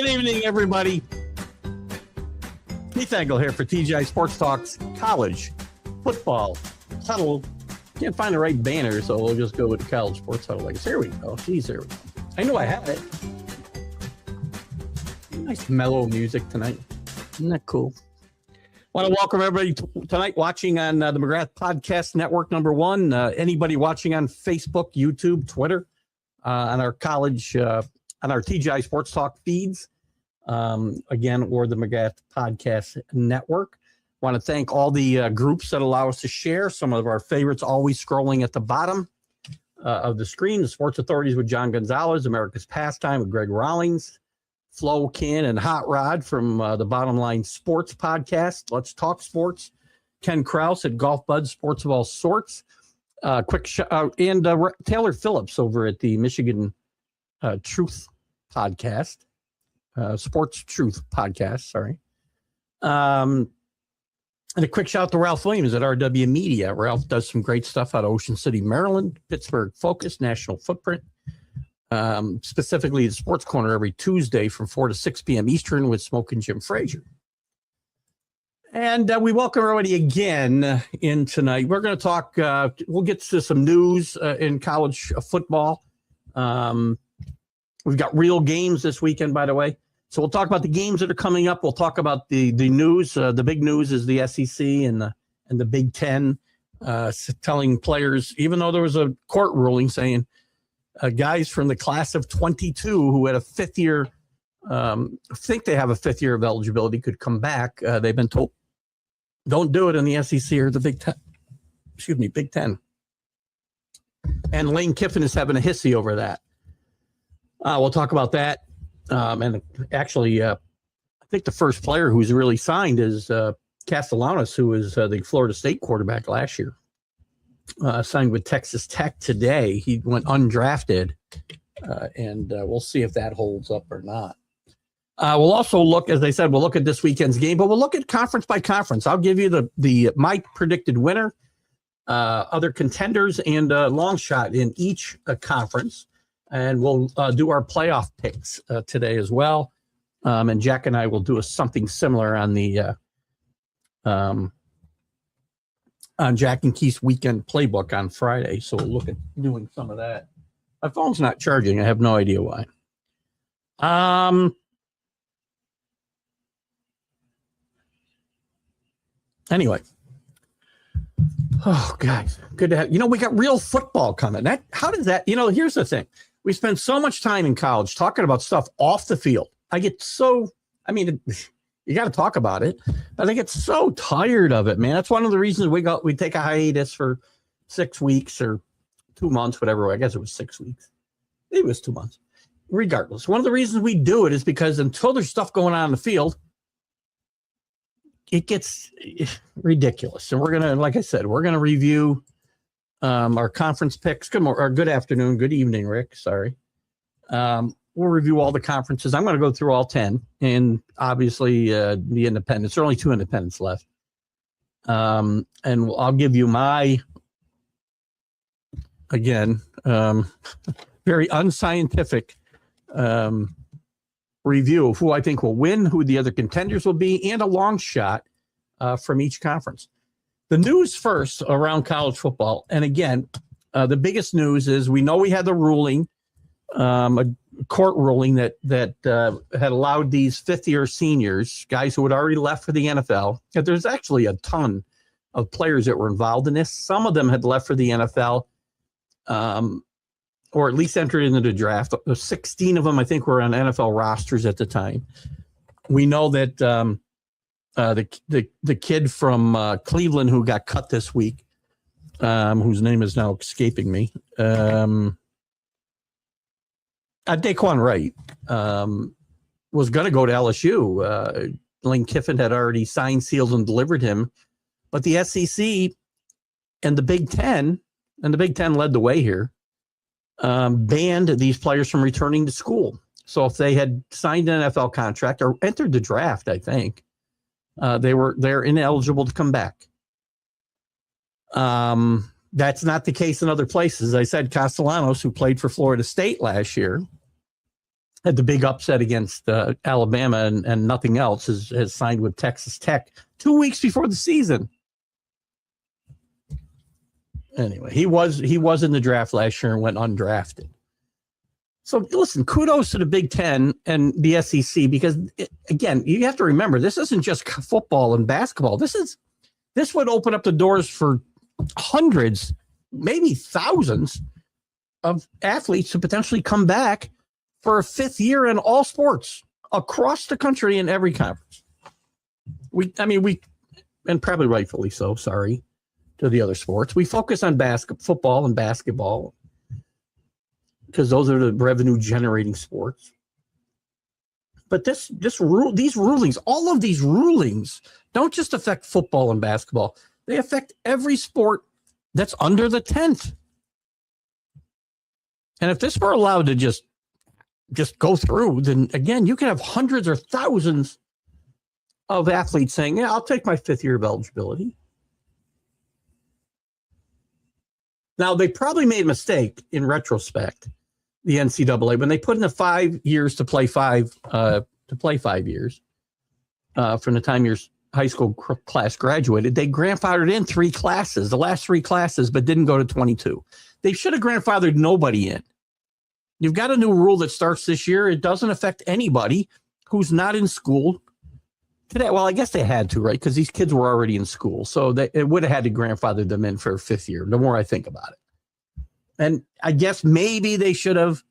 evening, everybody. Keith Engle here for TGI Sports Talks College Football Huddle. Can't find the right banner, so we'll just go with the College Sports Huddle. Like, here we go. Geez, there we go. I knew I had it. Nice mellow music tonight. Isn't that cool? Want to welcome everybody tonight watching on the McGrath Podcast Network #1. Anybody watching on Facebook, YouTube, Twitter, on our college, on our TGI Sports Talk feeds, again, or the McGrath Podcast Network. Want to thank all the groups that allow us to share. Some of our favorites always scrolling at the bottom of the screen. The Sports Authorities with John Gonzalez, America's Pastime with Greg Rawlings, Flo Kin and Hot Rod from the Bottom Line Sports Podcast. Let's Talk Sports. Ken Krause at Golf Buds Sports of All Sorts. Quick shout and Taylor Phillips over at the Michigan Truth Podcast, Sports Truth Podcast. Sorry. And a quick shout out to Ralph Williams at RW Media. Ralph does some great stuff out of Ocean City, Maryland, Pittsburgh Focus, National Footprint. Specifically the Sports Corner every Tuesday from 4 to 6 p.m. Eastern with Smoke and Jim Frazier. And we welcome everybody again in tonight. We're going to talk, we'll get to some news in college football. We've got real games this weekend, by the way. So we'll talk about the games that are coming up. We'll talk about the news. The big news is the SEC and the Big Ten telling players, even though there was a court ruling saying guys from the class of 22 who had a fifth year, think they have a fifth year of eligibility could come back. They've been told, don't do it in the SEC or the Big Ten. Excuse me, Big Ten. And Lane Kiffin is having a hissy over that. We'll talk about that. And actually, I think the first player who's really signed is Castellanos, who was the Florida State quarterback last year. Signed with Texas Tech today. He went undrafted, and we'll see if that holds up or not. We'll also look, as I said, we'll look at this weekend's game, but we'll look at conference by conference. I'll give you the my predicted winner, other contenders, and long shot in each conference. And we'll do our playoff picks today as well. And Jack and I will do something similar on the on Jack and Keith's weekend playbook on Friday. So we'll look at doing some of that. My phone's not charging. I have no idea why. Anyway. Oh, guys, good to have, we got real football coming. How does that, here's the thing. We spend so much time in college talking about stuff off the field. I get so, you got to talk about it, but I get so tired of it, man. That's one of the reasons we take a hiatus for 6 weeks or 2 months, whatever. I guess it was 6 weeks. Maybe it was 2 months. Regardless, one of the reasons we do it is because until there's stuff going on in the field, it gets ridiculous. And we're going to, like I said, we're going to review our conference picks. Good afternoon. Good evening, Rick. Sorry. We'll review all the conferences. I'm going to go through all 10 and obviously the independents. There are only 2 independents left. And I'll give you my, again, very unscientific review of who I think will win, who the other contenders will be, and a long shot from each conference. The news first around college football. And again, the biggest news is we know we had the ruling, a court ruling that had allowed these fifth-year seniors, guys who had already left for the NFL. There's actually a ton of players that were involved in this. Some of them had left for the NFL, or at least entered into the draft. 16 of them, I think, were on NFL rosters at the time. We know that the kid from Cleveland who got cut this week, whose name is now escaping me, Daquan Wright, was going to go to LSU. Lane Kiffin had already signed, sealed, and delivered him. But the SEC and the Big Ten, and the Big Ten led the way here, banned these players from returning to school. So if they had signed an NFL contract or entered the draft, I think, they're ineligible to come back. That's not the case in other places. I said Castellanos, who played for Florida State last year, had the big upset against Alabama and nothing else, has signed with Texas Tech 2 weeks before the season. Anyway, he was in the draft last year and went undrafted. So listen, kudos to the Big Ten and the SEC, because again, you have to remember, this isn't just football and basketball. This would open up the doors for hundreds, maybe thousands of athletes to potentially come back for a fifth year in all sports across the country in every conference. We, and probably rightfully so, sorry to the other sports. We focus on football and basketball because those are the revenue generating sports. But these rulings, all of these rulings don't just affect football and basketball. They affect every sport that's under the tent. And if this were allowed to just go through, then again, you could have hundreds or thousands of athletes saying, yeah, I'll take my fifth year of eligibility. Now, they probably made a mistake in retrospect, the NCAA, when they put in the 5 years to play 5 years from the time your high school class graduated. They grandfathered in 3 classes, the last 3 classes, but didn't go to 22. They should have grandfathered nobody in. You've got a new rule that starts this year. It doesn't affect anybody who's not in school today. Well, I guess they had to, right? Because these kids were already in school. So it would have had to grandfather them in for a fifth year, the more I think about it. And I guess maybe they should have,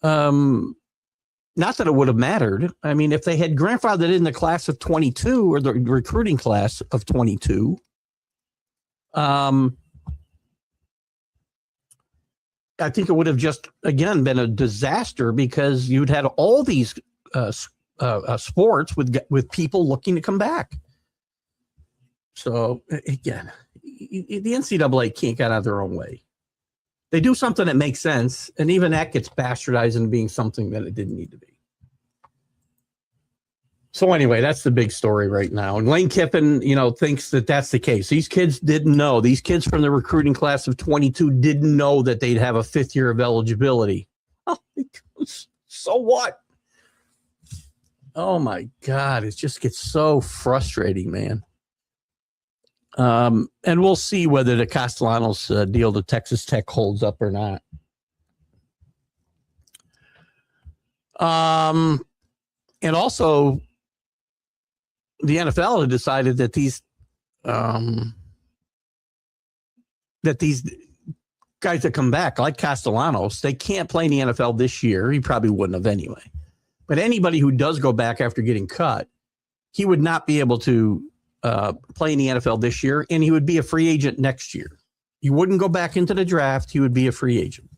not that it would have mattered. I mean, if they had grandfathered in the class of 22 or the recruiting class of 22, I think it would have just, again, been a disaster, because you'd had all these sports with people looking to come back. So, again, the NCAA can't get out of their own way. They do something that makes sense, and even that gets bastardized into being something that it didn't need to be. So anyway, that's the big story right now. And Lane Kiffin, thinks that that's the case. These kids didn't know. These kids from the recruiting class of 22 didn't know that they'd have a fifth year of eligibility. Oh, so what? Oh my God, it just gets so frustrating, man. And we'll see whether the Castellanos deal to Texas Tech holds up or not. And also, the NFL had decided that these guys that come back, like Castellanos, they can't play in the NFL this year. He probably wouldn't have anyway. But anybody who does go back after getting cut, he would not be able to play in the NFL this year, and he would be a free agent next year. He wouldn't go back into the draft. He would be a free agent.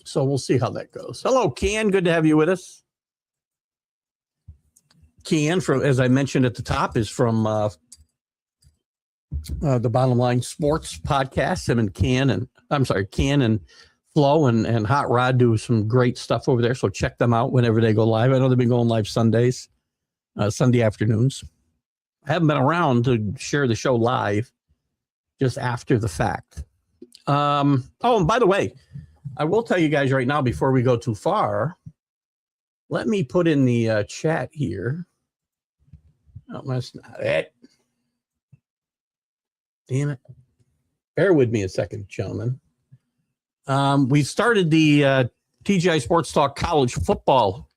So we'll see how that goes. Hello, Ken. Good to have you with us. Ken, as I mentioned at the top, is from the Bottom Line Sports podcast. Him and Ken and Flo and Hot Rod do some great stuff over there. So check them out whenever they go live. I know they've been going live Sundays, Sunday afternoons. I haven't been around to share the show live, just after the fact. And by the way, I will tell you guys right now, before we go too far, let me put in the chat here. Oh, that's not it. Damn it. Bear with me a second, gentlemen. We started the TGI Sports Talk college football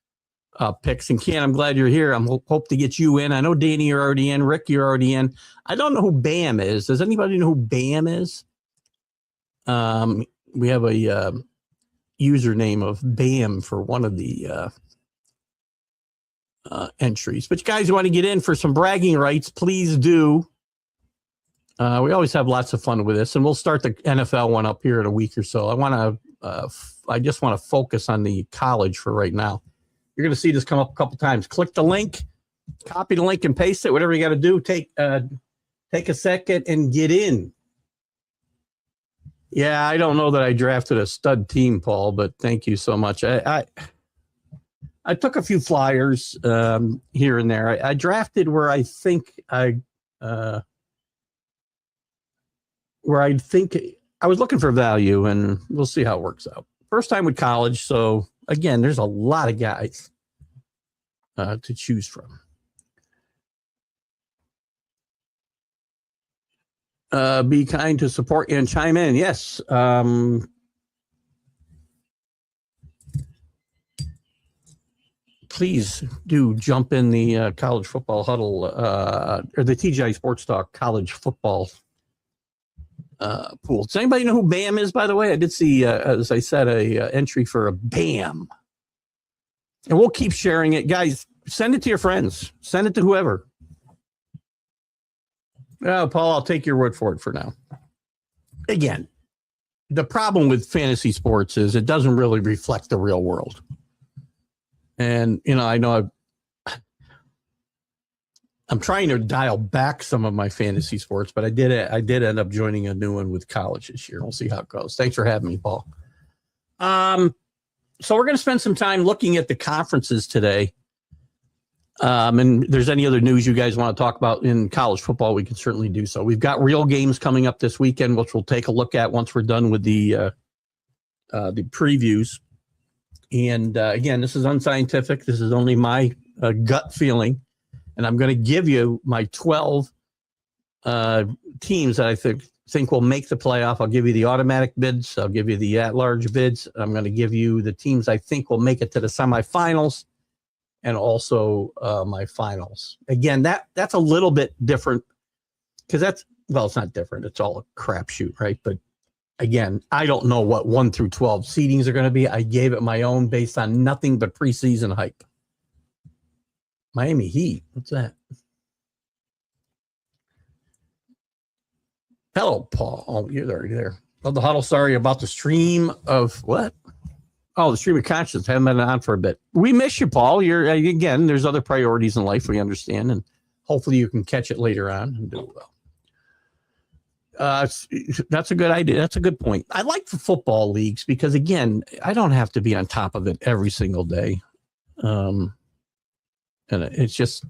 picks. And Ken, I'm glad you're here. I hope to get you in. I know, Danny, you're already in. Rick, you're already in. I don't know who Bam is. Does anybody know who Bam is? We have a username of Bam for one of the entries. But you guys who want to get in for some bragging rights, please do. We always have lots of fun with this, and we'll start the NFL one up here in a week or so. I just want to focus on the college for right now. You're going to see this come up a couple times. Click the link, copy the link, and paste it. Whatever you got to do, take a second and get in. Yeah, I don't know that I drafted a stud team, Paul, but thank you so much. I took a few flyers here and there. I drafted where I think I was looking for value, and we'll see how it works out. First time with college, so again, there's a lot of guys to choose from. Be kind to support and chime in. Yes. Please do jump in the college football huddle or the TGI Sports Talk college football pool. Does anybody know who BAM is, by the way? I did see, as I said, a entry for a BAM. And we'll keep sharing it. Guys, send it to your friends. Send it to whoever. Paul, I'll take your word for it for now. Again, the problem with fantasy sports is it doesn't really reflect the real world. And, I know I'm trying to dial back some of my fantasy sports, but I did end up joining a new one with college this year. We'll see how it goes. Thanks for having me, Paul. So we're going to spend some time looking at the conferences today. And if there's any other news you guys want to talk about in college football, we can certainly do so. We've got real games coming up this weekend, which we'll take a look at once we're done with the previews. And again, this is unscientific. This is only my gut feeling. And I'm going to give you my 12 teams that I think will make the playoff. I'll give you the automatic bids. I'll give you the at-large bids. I'm going to give you the teams I think will make it to the semifinals and also my finals. Again, that's a little bit different because it's not different. It's all a crapshoot, right? But again, I don't know what 1 through 12 seedings are going to be. I gave it my own based on nothing but preseason hype. Miami Heat. What's that? Hello, Paul. Oh, you're already there. Love the huddle. Sorry about the stream of what? Oh, the stream of conscience. Haven't been on for a bit. We miss you, Paul. Again, there's other priorities in life we understand, and hopefully you can catch it later on and do well. That's a good idea. That's a good point. I like the football leagues because, again, I don't have to be on top of it every single day. And it's just,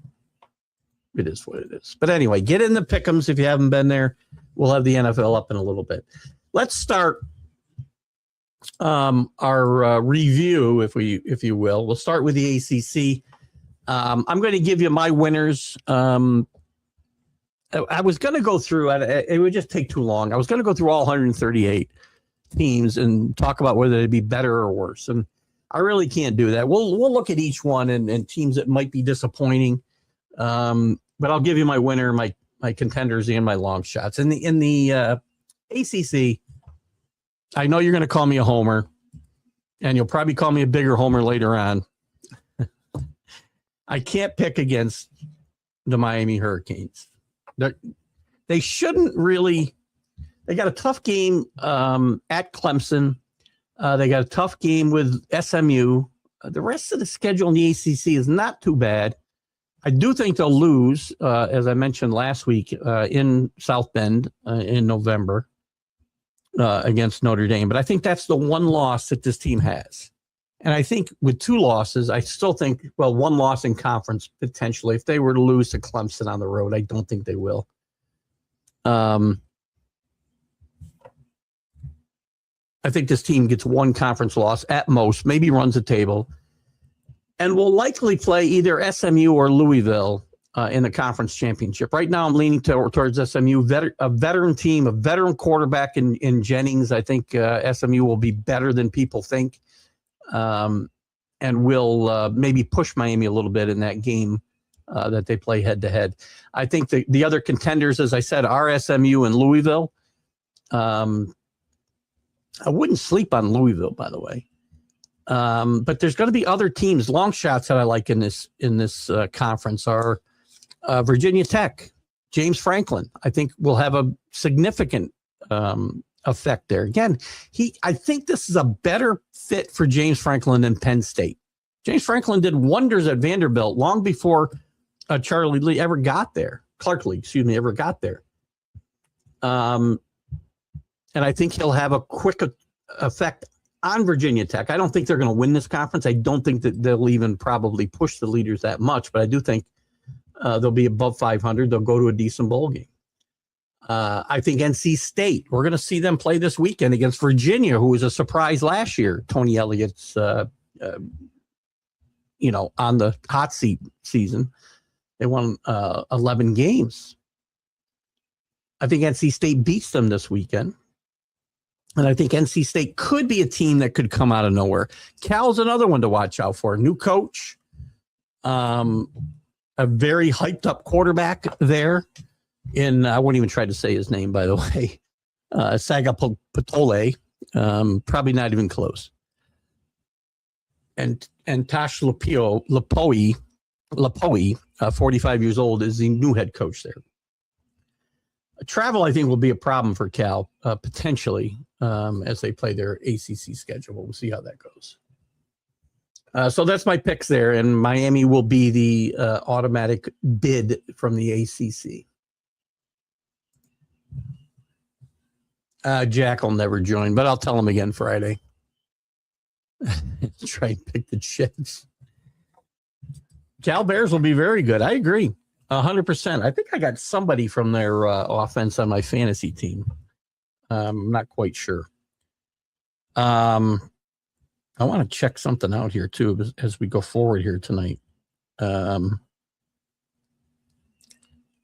it is what it is. But anyway, get in the pick'ems if you haven't been there. We'll have the NFL up in a little bit. Let's start our review, if you will. We'll start with the ACC. I'm going to give you my winners. I was going to go through it. It would just take too long. I was going to go through all 138 teams and talk about whether they'd be better or worse. And I really can't do that. We'll look at each one and teams that might be disappointing. But I'll give you my winner, my contenders, and my long shots. In the ACC, I know you're going to call me a homer, and you'll probably call me a bigger homer later on. I can't pick against the Miami Hurricanes. They shouldn't really. They got a tough game at Clemson. They got a tough game with SMU. The rest of the schedule in the ACC is not too bad. I do think they'll lose, as I mentioned last week, in South Bend in November against Notre Dame. But I think that's the one loss that this team has. And I think with 2 losses, I still think, one loss in conference potentially. If they were to lose to Clemson on the road, I don't think they will. I think this team gets 1 conference loss at most, maybe runs the table, and will likely play either SMU or Louisville in the conference championship. Right now, I'm leaning towards SMU, a veteran team, a veteran quarterback in Jennings. I think SMU will be better than people think. And will maybe push Miami a little bit in that game that they play head-to-head. I think the other contenders, as I said, are SMU and Louisville. I wouldn't sleep on Louisville, by the way. But there's going to be other teams. Long shots that I like in this conference are Virginia Tech, James Franklin. I think will have a significant effect there. Again, I think this is a better fit for James Franklin than Penn State. James Franklin did wonders at Vanderbilt long before Charlie Lee ever got there. Clark Lee, ever got there. And I think he'll have a quick effect on Virginia Tech. I don't think they're going to win this conference. I don't think that they'll even probably push the leaders that much, but I do think they'll be above 500. They'll go to a decent bowl game. I think NC State, we're going to see them play this weekend against Virginia, who was a surprise last year. Tony Elliott's on the hot seat season. They won 11 games. I think NC State beats them this weekend. And I think NC State could be a team that could come out of nowhere. Cal's another one to watch out for. New coach, a very hyped up quarterback there. I won't even try to say his name, by the way. Sagapatole, probably not even close. And Tosh Lapoi, 45 years old, is the new head coach there. Travel, I think, will be a problem for Cal, potentially, as they play their ACC schedule. We'll see how that goes. So that's my picks there, and Miami will be the automatic bid from the ACC. Jack will never join, but I'll tell him again Friday. Try and pick the Chiefs. Cal Bears will be very good. I agree. 100%. I think I got somebody from their offense on my fantasy team. I'm not quite sure. I want to check something out here too as we go forward here tonight. I'm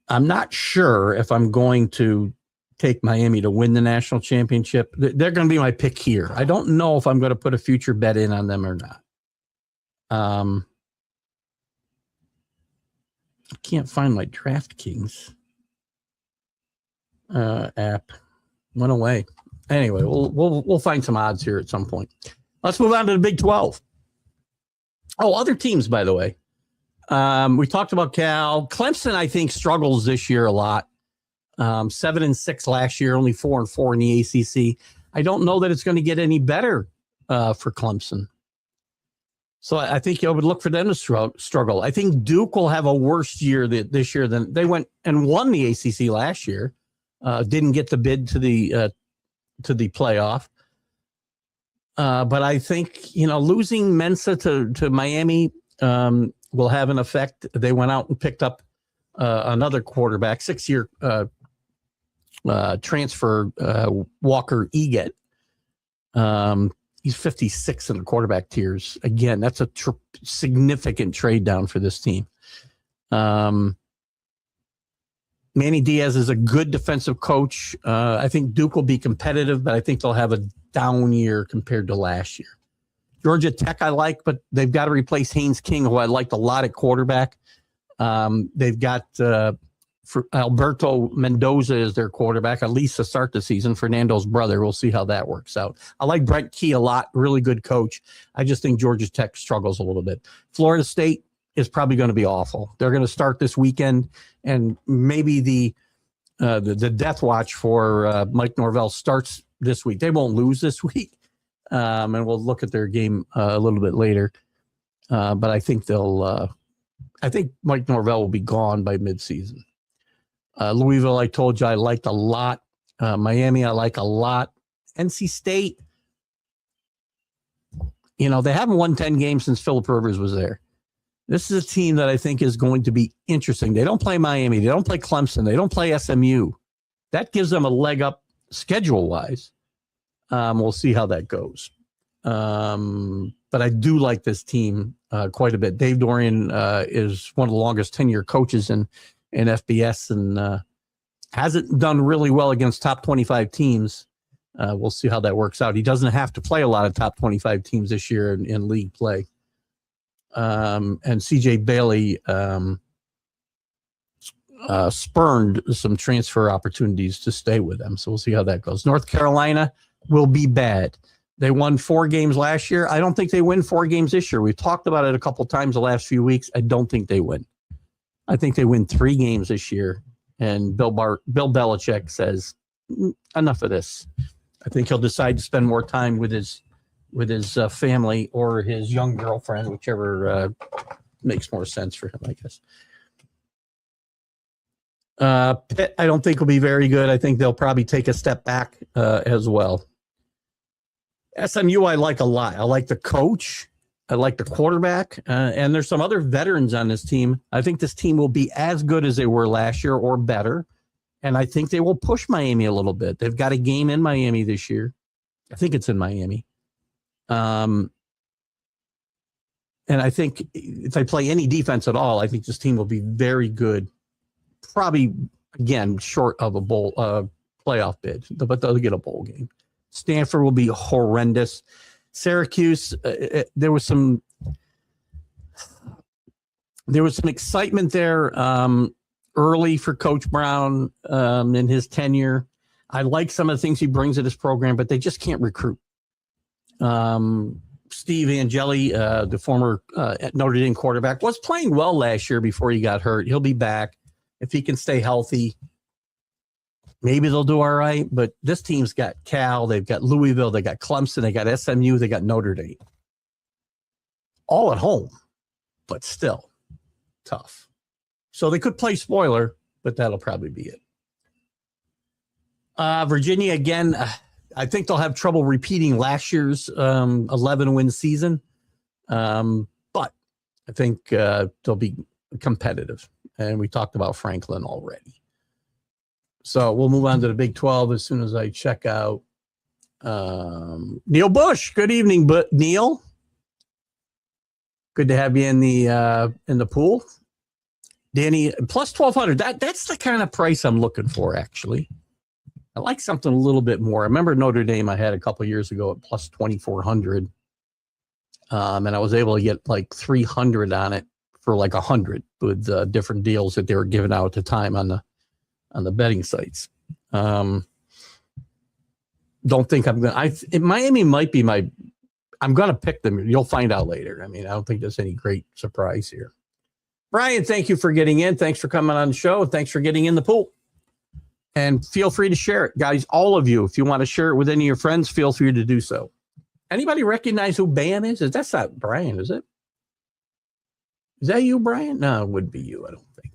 not sure if I'm going to take Miami to win the national championship. They're going to be my pick here. I don't know if I'm going to put a future bet in on them or not. I can't find my DraftKings app. Went away. Anyway, we'll find some odds here at some point. Let's move on to the Big 12. Oh, other teams, by the way. We talked about Cal. Clemson, I think, struggles this year a lot. 7-6 last year, only 4-4 in the ACC. I don't know that it's going to get any better for Clemson. So I think you would look for them to struggle. I think Duke will have a worse year this year than they went and won the ACC last year. Didn't get the bid to the playoff. But I think, losing Mensa to Miami will have an effect. They went out and picked up another quarterback, 6-year transfer, Walker Eget. He's 56 in the quarterback tiers. Again, that's a significant trade down for this team. Manny Diaz is a good defensive coach. I think Duke will be competitive, but I think they'll have a down year compared to last year. Georgia Tech I like, but they've got to replace Haynes King, who I liked a lot at quarterback. They've got Alberto Mendoza is their quarterback, at least to start the season. Fernando's brother. We'll see how that works out. I like Brent Key a lot. Really good coach. I just think Georgia Tech struggles a little bit. Florida State is probably going to be awful. They're going to start this weekend, and maybe the death watch for Mike Norvell starts this week. They won't lose this week, and we'll look at their game a little bit later. But I think I think Mike Norvell will be gone by midseason. Louisville, I told you I liked a lot. Miami, I like a lot. NC State, they haven't won 10 games since Phillip Rivers was there. This is a team that I think is going to be interesting. They don't play Miami. They don't play Clemson. They don't play SMU. That gives them a leg up schedule-wise. We'll see how that goes. But I do like this team quite a bit. Dave Dorian is one of the longest tenure coaches in FBS and hasn't done really well against top 25 teams. We'll see how that works out. He doesn't have to play a lot of top 25 teams this year in league play. And CJ Bailey spurned some transfer opportunities to stay with them. So we'll see how that goes. North Carolina will be bad. They won 4 games last year. I don't think they win 4 games this year. We've talked about it a couple times the last few weeks. I don't think they win. I think they win 3 games this year. And Bill Belichick says, enough of this. I think he'll decide to spend more time with his family or his young girlfriend, whichever makes more sense for him, I guess. Pitt, I don't think will be very good. I think they'll probably take a step back as well. SMU, I like a lot. I like the coach. I like the quarterback. And there's some other veterans on this team. I think this team will be as good as they were last year or better. And I think they will push Miami a little bit. They've got a game in Miami this year. I think it's in Miami. And I think if they play any defense at all, I think this team will be very good. Probably, again, short of a bowl playoff bid, but they'll get a bowl game. Stanford will be horrendous. Syracuse, there was some excitement there early for Coach Brown in his tenure. I like some of the things he brings to this program, but they just can't recruit. Steve Angeli, the former Notre Dame quarterback, was playing well last year before he got hurt. He'll be back if he can stay healthy. Maybe they'll do all right, but this team's got Cal, they've got Louisville, they got Clemson, they got SMU, they got Notre Dame. All at home, but still tough. So they could play spoiler, but that'll probably be it. Virginia, again, I think they'll have trouble repeating last year's 11-win season, but I think they'll be competitive. And we talked about Franklin already. So we'll move on to the Big 12 as soon as I check out Neil Bush. Good evening, Neil. Good to have you in the pool. Danny, plus 1,200. That's the kind of price I'm looking for, actually. I like something a little bit more. I remember Notre Dame I had a couple of years ago at plus 2,400. And I was able to get like 300 on it for like 100 with different deals that they were giving out at the time on the betting sites. Don't think I'm going to, Miami might be I'm going to pick them. You'll find out later. I mean, I don't think there's any great surprise here. Brian, thank you for getting in. Thanks for coming on the show. Thanks for getting in the pool. And feel free to share it, guys. All of you, if you want to share it with any of your friends, feel free to do so. Anybody recognize who Bam is? That's not Brian, is it? Is that you, Brian? No, it would be you, I don't think.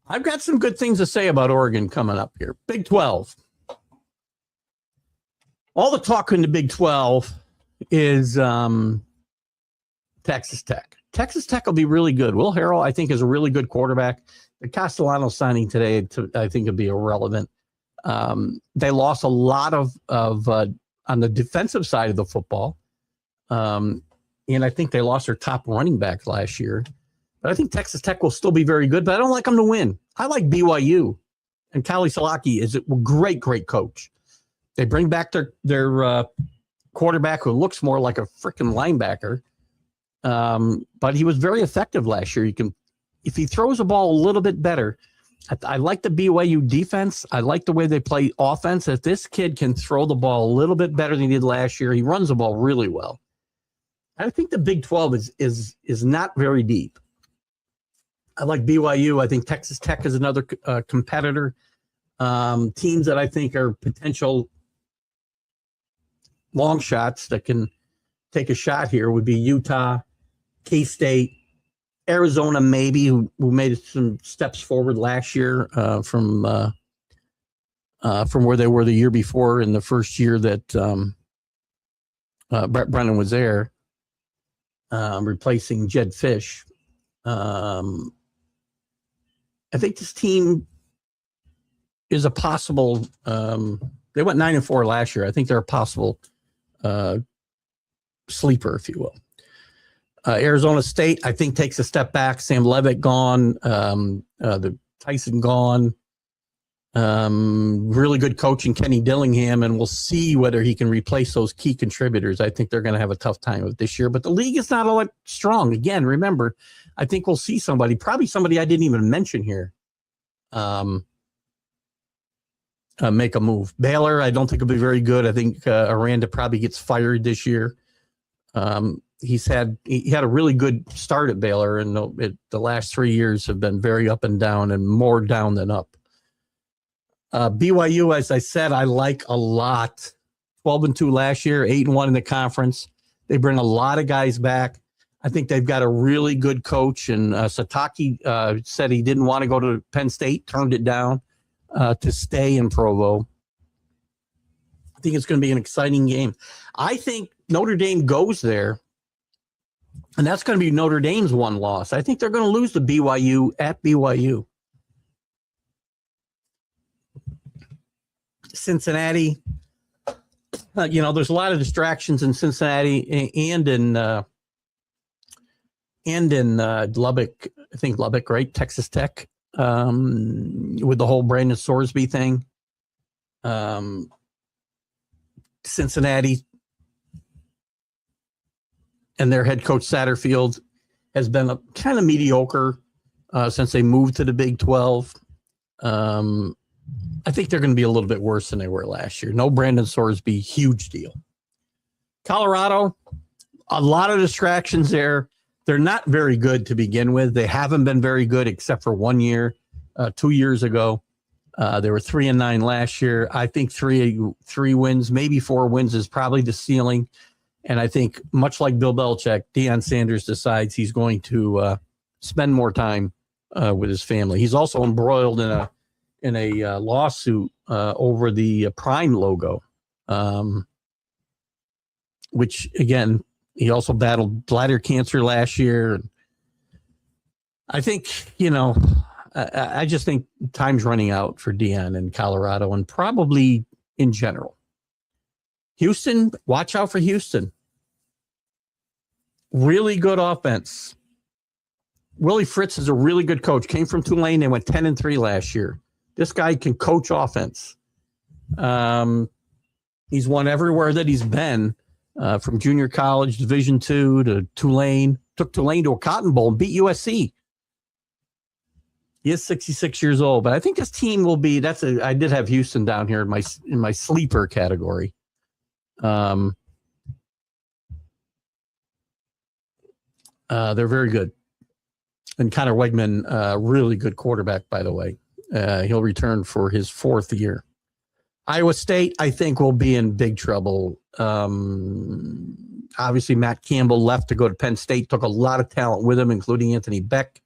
I've got some good things to say about Oregon coming up here. Big 12. All the talk in the Big 12 is Texas Tech. Texas Tech will be really good. Will Harrell, I think, is a really good quarterback. The Castellano signing today, I think, will be irrelevant. They lost a lot of on the defensive side of the football. And I think they lost their top running back last year. But I think Texas Tech will still be very good, but I don't like them to win. I like BYU. And Kali Salaki is a great, great coach. They bring back their quarterback who looks more like a freaking linebacker. But he was very effective last year. If he throws the ball a little bit better, I like the BYU defense. I like the way they play offense. If this kid can throw the ball a little bit better than he did last year, he runs the ball really well. I think the Big 12 is not very deep. I like BYU. I think Texas Tech is another competitor. Teams that I think are potential long shots that can take a shot here would be Utah, K-State, Arizona, maybe, who made some steps forward last year from where they were the year before in the first year that Brett Brennan was there, replacing Jed Fish. I think this team is a possible. They went 9-4 last year. I think they're a possible sleeper, if you will. Arizona State, I think, takes a step back. Sam Levitt gone. The Tyson gone. Really good coaching, Kenny Dillingham, and we'll see whether he can replace those key contributors. I think they're going to have a tough time with this year, but the league is not all that strong. Again, remember, I think we'll see probably somebody I didn't even mention here, make a move. Baylor, I don't think will be very good. I think Aranda probably gets fired this year. He had a really good start at Baylor, and the last 3 years have been very up and down, and more down than up. BYU, as I said, I like a lot. 12-2 last year, 8-1 in the conference. They bring a lot of guys back. I think they've got a really good coach, and Sataki said he didn't want to go to Penn State, turned it down to stay in Provo. I think it's going to be an exciting game. I think Notre Dame goes there, and that's going to be Notre Dame's one loss. I think they're going to lose to BYU at BYU. Cincinnati, there's a lot of distractions in Cincinnati and in Lubbock. I think Lubbock, right? Texas Tech, with the whole Brandon Sorsby thing. Cincinnati and their head coach Satterfield has been kind of mediocre since they moved to the Big 12. I think they're going to be a little bit worse than they were last year. No Brandon Sorsby, huge deal. Colorado, a lot of distractions there. They're not very good to begin with. They haven't been very good except for 1 year, 2 years ago. They were 3-9 last year. I think three wins, maybe 4 wins is probably the ceiling. And I think much like Bill Belichick, Deion Sanders decides he's going to spend more time with his family. He's also embroiled in a lawsuit over the Prime logo, which again, he also battled bladder cancer last year. I think, I just think time's running out for Deion in Colorado and probably in general. Houston, watch out for Houston. Really good offense. Willie Fritz is a really good coach. Came from Tulane. They went 10-3 last year. This guy can coach offense. He's won everywhere that he's been, from junior college, Division II to Tulane. Took Tulane to a Cotton Bowl and beat USC. He is 66 years old, but I think this team will be. I did have Houston down here in my sleeper category. They're very good. And Connor Wegman, really good quarterback, by the way. He'll return for his 4th year. Iowa State, I think, will be in big trouble. Obviously, Matt Campbell left to go to Penn State, took a lot of talent with him, including Anthony Beck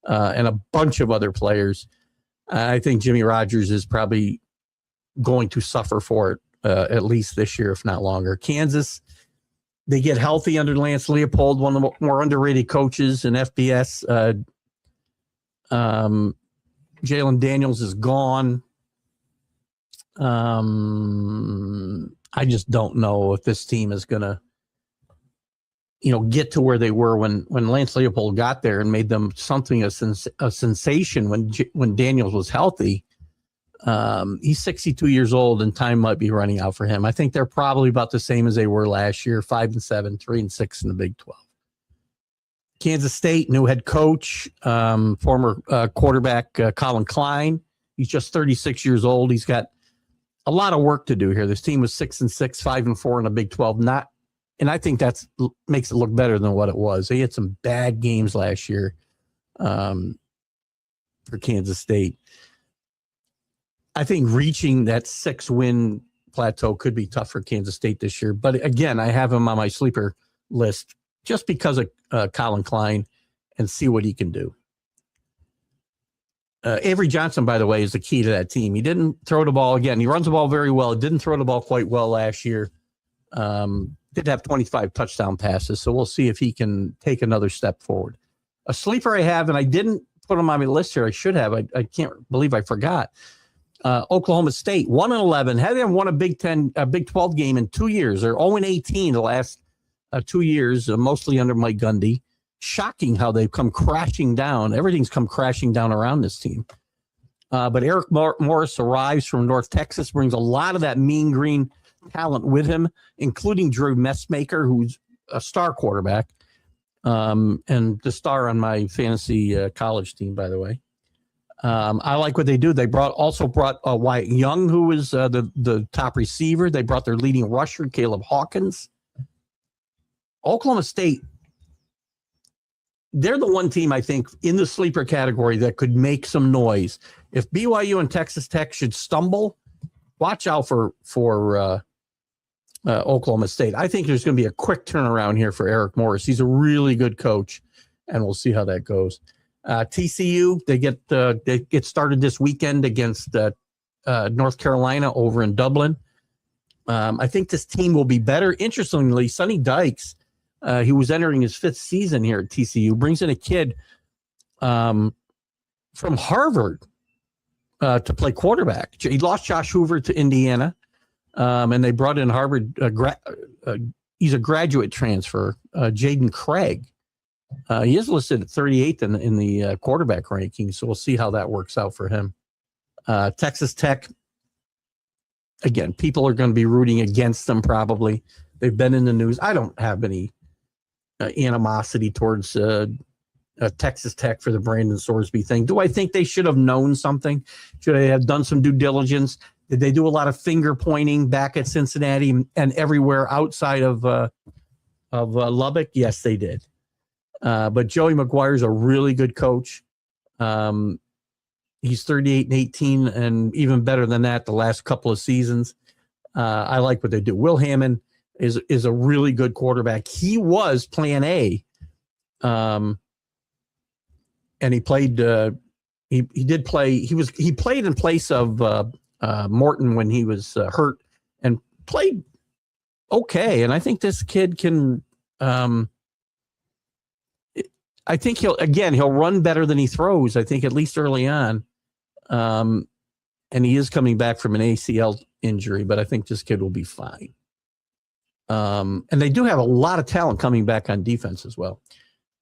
and a bunch of other players. I think Jimmy Rogers is probably going to suffer for it, at least this year, if not longer. Kansas, they get healthy under Lance Leopold, one of the more underrated coaches in FBS. Jalen Daniels is gone. I just don't know if this team is going to, get to where they were when Lance Leopold got there and made them something a sensation when Daniels was healthy. He's 62 years old and time might be running out for him. I think they're probably about the same as they were last year, 5-7, 3-6 in the Big 12. Kansas State, new head coach, former quarterback Colin Klein. He's just 36 years old. He's got a lot of work to do here. This team was 6-6, 5-4 in the Big 12. And I think that's makes it look better than what it was. They had some bad games last year for Kansas State. I think reaching that 6-win plateau could be tough for Kansas State this year. But again, I have him on my sleeper list just because of Colin Klein and see what he can do. Avery Johnson, by the way, is the key to that team. He didn't throw the ball again. He runs the ball very well. Didn't throw the ball quite well last year. Did have 25 touchdown passes. So we'll see if he can take another step forward. A sleeper I have, and I didn't put him on my list here. I should have. I can't believe I forgot. Oklahoma State, 1-11. Haven't won a Big 12 game in 2 years. They're 0-18 the last 2 years, mostly under Mike Gundy. Shocking how they've come crashing down. Everything's come crashing down around this team. But Eric Morris arrives from North Texas, brings a lot of that mean green talent with him, including Drew Messmaker, who's a star quarterback, and the star on my fantasy college team, by the way. I like what they do. They also brought Wyatt Young, who was the top receiver. They brought their leading rusher, Caleb Hawkins. Oklahoma State, they're the one team I think in the sleeper category that could make some noise. If BYU and Texas Tech should stumble, watch out for Oklahoma State. I think there's going to be a quick turnaround here for Eric Morris. He's a really good coach, and we'll see how that goes. TCU, they get started this weekend against North Carolina over in Dublin. I think this team will be better. Interestingly, Sonny Dykes, he was entering his 5th season here at TCU, brings in a kid from Harvard to play quarterback. He lost Josh Hoover to Indiana. And they brought in Harvard. He's a graduate transfer, Jaden Craig. He is listed at 38th in the quarterback ranking, so we'll see how that works out for him. Texas Tech, again, people are going to be rooting against them probably. They've been in the news. I don't have any animosity towards Texas Tech for the Brandon Sorsby thing. Do I think they should have known something? Should they have done some due diligence? Did they do a lot of finger pointing back at Cincinnati and everywhere outside of Lubbock? Yes, they did. But Joey McGuire's a really good coach. He's 38-18, and even better than that the last couple of seasons. I like what they do. Will Hammond is a really good quarterback. He was Plan A, and he played. He did play. He played in place of Morton when he was hurt, and played okay. And I think this kid can. I think he'll run better than he throws. I think at least early on, and he is coming back from an ACL injury. But I think this kid will be fine. And they do have a lot of talent coming back on defense as well.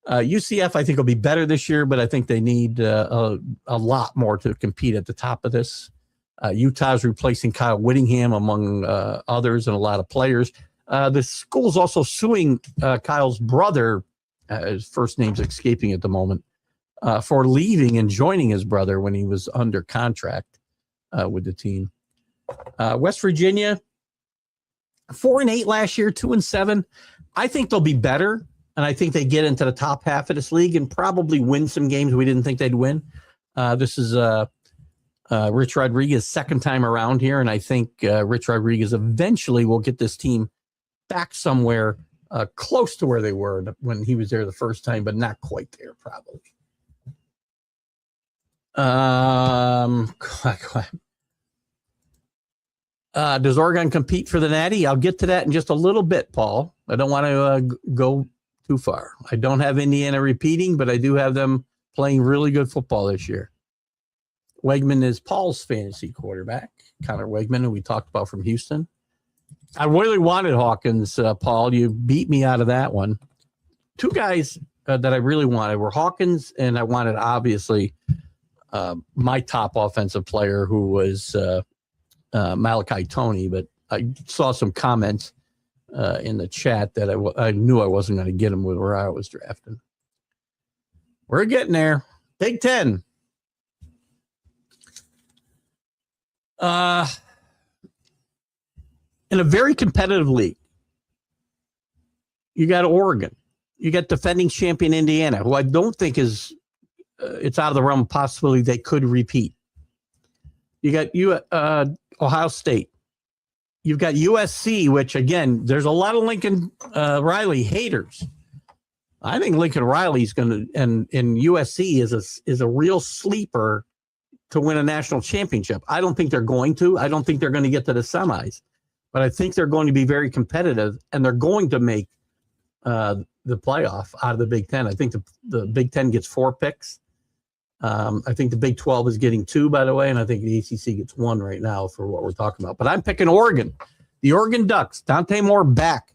UCF, I think, will be better this year, but I think they need a lot more to compete at the top of this. Utah's replacing Kyle Whittingham, among others, and a lot of players. The school's also suing Kyle's brother, his first name's escaping at the moment, for leaving and joining his brother when he was under contract with the team. West Virginia, 4-8 last year, 2-7. I think they'll be better, and I think they get into the top half of this league and probably win some games we didn't think they'd win. This is Rich Rodriguez' second time around here, and I think Rich Rodriguez eventually will get this team back somewhere close to where they were when he was there the first time, but not quite there, probably. Does Oregon compete for the Natty? I'll get to that in just a little bit, Paul. I don't want to go too far. I don't have Indiana repeating, but I do have them playing really good football this year. Wegman is Paul's fantasy quarterback, Connor Wegman, who we talked about from Houston. I really wanted Hawkins, Paul. You beat me out of that one. Two guys that I really wanted were Hawkins, and I wanted, obviously, my top offensive player, who was Malachi Toney. But I saw some comments in the chat that I knew I wasn't going to get him with where I was drafting. We're getting there. Big Ten. In a very competitive league, you got Oregon. You got defending champion Indiana, who I don't think is it's out of the realm of possibility they could repeat. You got Ohio State. You've got USC, which, again, there's a lot of Lincoln Riley haters. I think Lincoln Riley's going to, and USC is a real sleeper to win a national championship. I don't think they're going to. I don't think they're going to get to the semis. But I think they're going to be very competitive, and they're going to make the playoff out of the Big Ten. I think the Big Ten gets 4 picks. I think the Big 12 is getting 2, by the way, and I think the ACC gets 1 right now for what we're talking about. But I'm picking Oregon, the Oregon Ducks. Dante Moore back.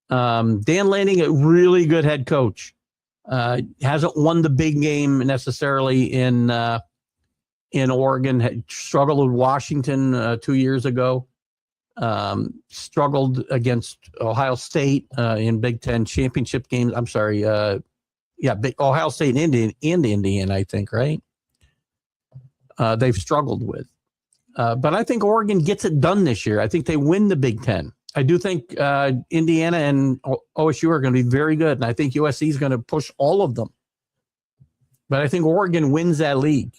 Dan Lanning, a really good head coach. Hasn't won the big game necessarily in Oregon. Had struggled with Washington 2 years ago. Struggled against Ohio State in Big Ten championship games. I'm sorry. Ohio State and Indiana, I think, right? They've struggled with. But I think Oregon gets it done this year. I think they win the Big Ten. I do think Indiana and OSU are going to be very good, and I think USC is going to push all of them. But I think Oregon wins that league.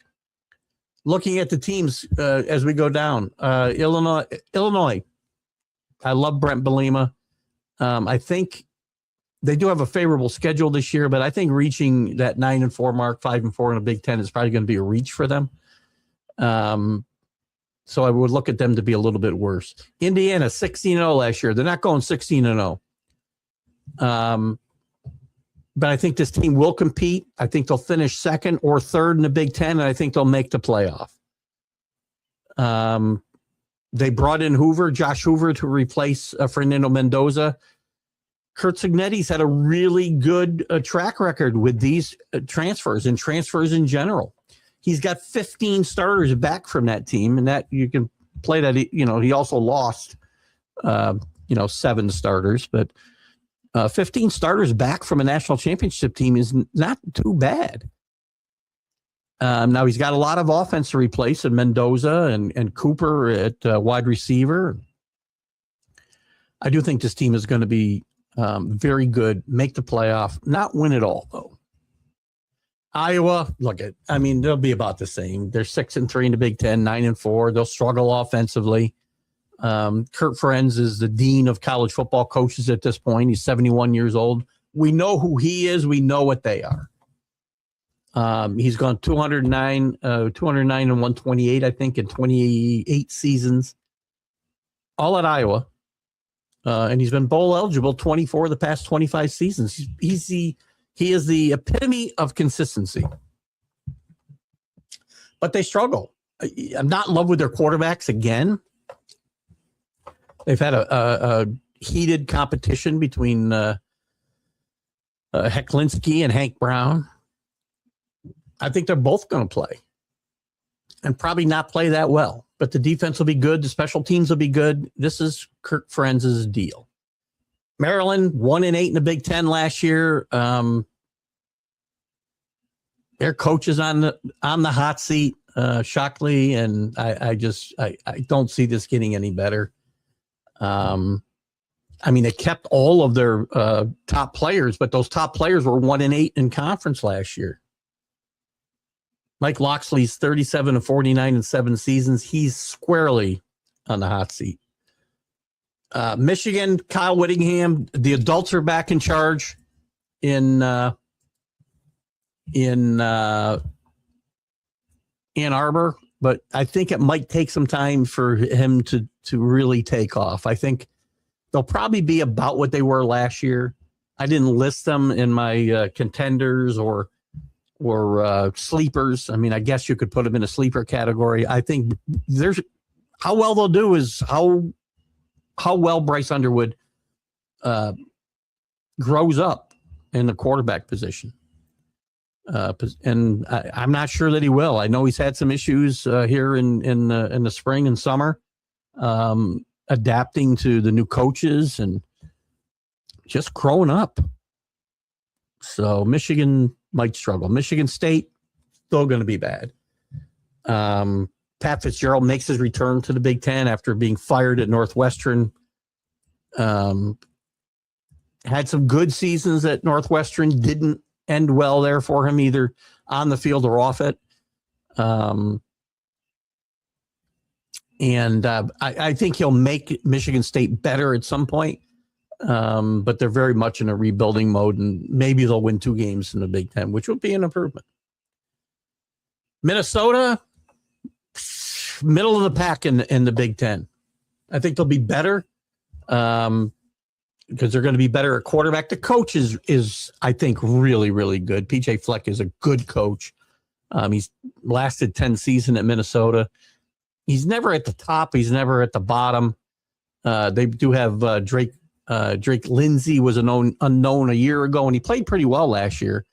Looking at the teams as we go down, Illinois. I love Brent Bielema. I think they do have a favorable schedule this year, but I think reaching that 9-4 mark, 5-4 in a Big Ten is probably going to be a reach for them. So I would look at them to be a little bit worse. Indiana 16-0 last year. They're not going 16-0. But I think this team will compete. I think they'll finish 2nd or 3rd in the Big Ten, and I think they'll make the playoff. They brought in Josh Hoover, to replace Fernando Mendoza. Kurt Cignetti's had a really good track record with these transfers and transfers in general. He's got 15 starters back from that team, and that you can play that. He also lost, 7 starters, but 15 starters back from a national championship team is not too bad. Now he's got a lot of offense to replace, and Mendoza and Cooper at wide receiver. I do think this team is going to be very good, make the playoff, not win it all though. Iowa, they'll be about the same. They're 6-3 in the Big Ten, 9-4. They'll struggle offensively. Kurt Ferenz is the dean of college football coaches at this point. He's 71 years old. We know who he is. We know what they are. He's gone 209 and 128, I think, in 28 seasons, all at Iowa. And he's been bowl eligible 24 of the past 25 seasons. He is the epitome of consistency. But they struggle. I'm not in love with their quarterbacks again. They've had a heated competition between Hecklinski and Hank Brown. I think they're both going to play and probably not play that well, but the defense will be good. The special teams will be good. This is Kirk Ferenz's deal. Maryland 1-8 in the Big Ten last year. Their coach is on the hot seat, Shockley, and I don't see this getting any better. They kept all of their top players, but those top players were 1-8 in conference last year. Mike Loxley's 37-49 in 7 seasons. He's squarely on the hot seat. Michigan, Kyle Whittingham, the adults are back in charge in Ann Arbor, but I think it might take some time for him to really take off. I think they'll probably be about what they were last year. I didn't list them in my contenders or sleepers. I guess you could put them in a sleeper category. I think how well they'll do is how well Bryce Underwood grows up in the quarterback position. And I'm not sure that he will. I know he's had some issues here in the spring and summer, adapting to the new coaches and just growing up. So Michigan might struggle. Michigan State, still going to be bad. Pat Fitzgerald makes his return to the Big Ten after being fired at Northwestern. Had some good seasons at Northwestern, didn't end well there for him, either on the field or off it. I think he'll make Michigan State better at some point. But they're very much in a rebuilding mode, and maybe they'll win 2 games in the Big Ten, which would be an improvement. Minnesota, middle of the pack in the Big Ten. I think they'll be better because they're going to be better at quarterback. The coach is I think, really, really good. PJ Fleck is a good coach. He's lasted 10 seasons at Minnesota. He's never at the top. He's never at the bottom. They do have Drake Lindsay was an unknown a year ago, and he played pretty well last year.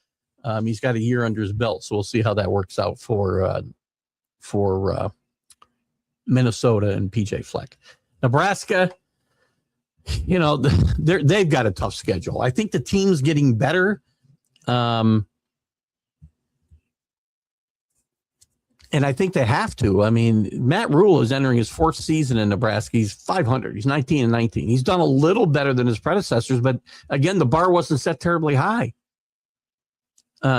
He's got a year under his belt, so we'll see how that works out for Minnesota and PJ Fleck. Nebraska, they've got a tough schedule. I think the team's getting better. And I think they have to. Matt Rule is entering his 4th season in Nebraska. He's 500. He's 19-19. He's done a little better than his predecessors, but again, the bar wasn't set terribly high. They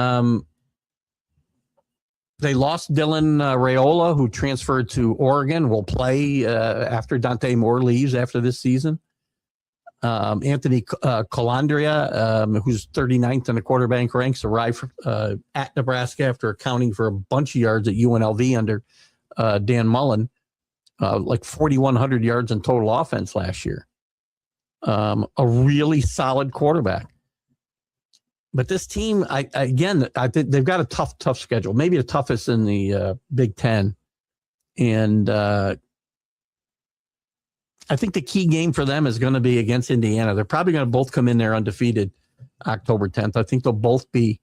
lost Dylan Raiola, who transferred to Oregon, will play after Dante Moore leaves after this season. Anthony Colandrea, who's 39th in the quarterback ranks, arrived at Nebraska after accounting for a bunch of yards at UNLV under Dan Mullen, like 4,100 yards in total offense last year. A really solid quarterback. But this team, I think they've got a tough schedule, maybe the toughest in the Big Ten. And I think the key game for them is going to be against Indiana. They're probably going to both come in there undefeated October 10th. I think they'll both be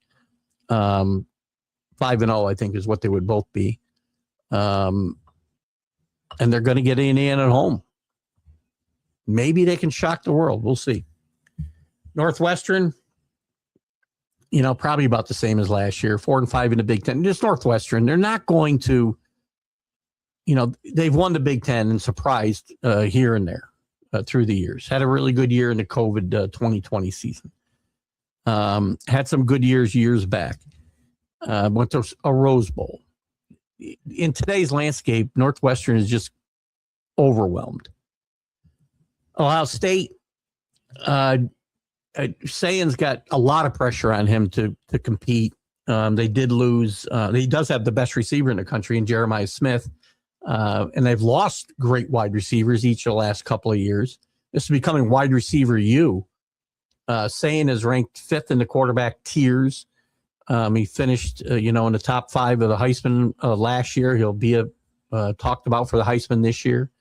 5-0, I think is what they would both be. And they're going to get Indiana at home. Maybe they can shock the world. We'll see. Northwestern, probably about the same as last year, 4-5 in the Big Ten. Just Northwestern. They're not going to, they've won the Big Ten and surprised here and there through the years. Had a really good year in the COVID 2020 season. Had some good years back. Went to a Rose Bowl. In today's landscape, Northwestern is just overwhelmed. Ohio State, Sayan's got a lot of pressure on him to compete. They did lose. He does have the best receiver in the country in Jeremiah Smith. And they've lost great wide receivers each of the last couple of years. This is becoming wide receiver U. Sayan is ranked 5th in the quarterback tiers. He finished, in the top 5 of the Heisman last year. He'll be talked about for the Heisman this year.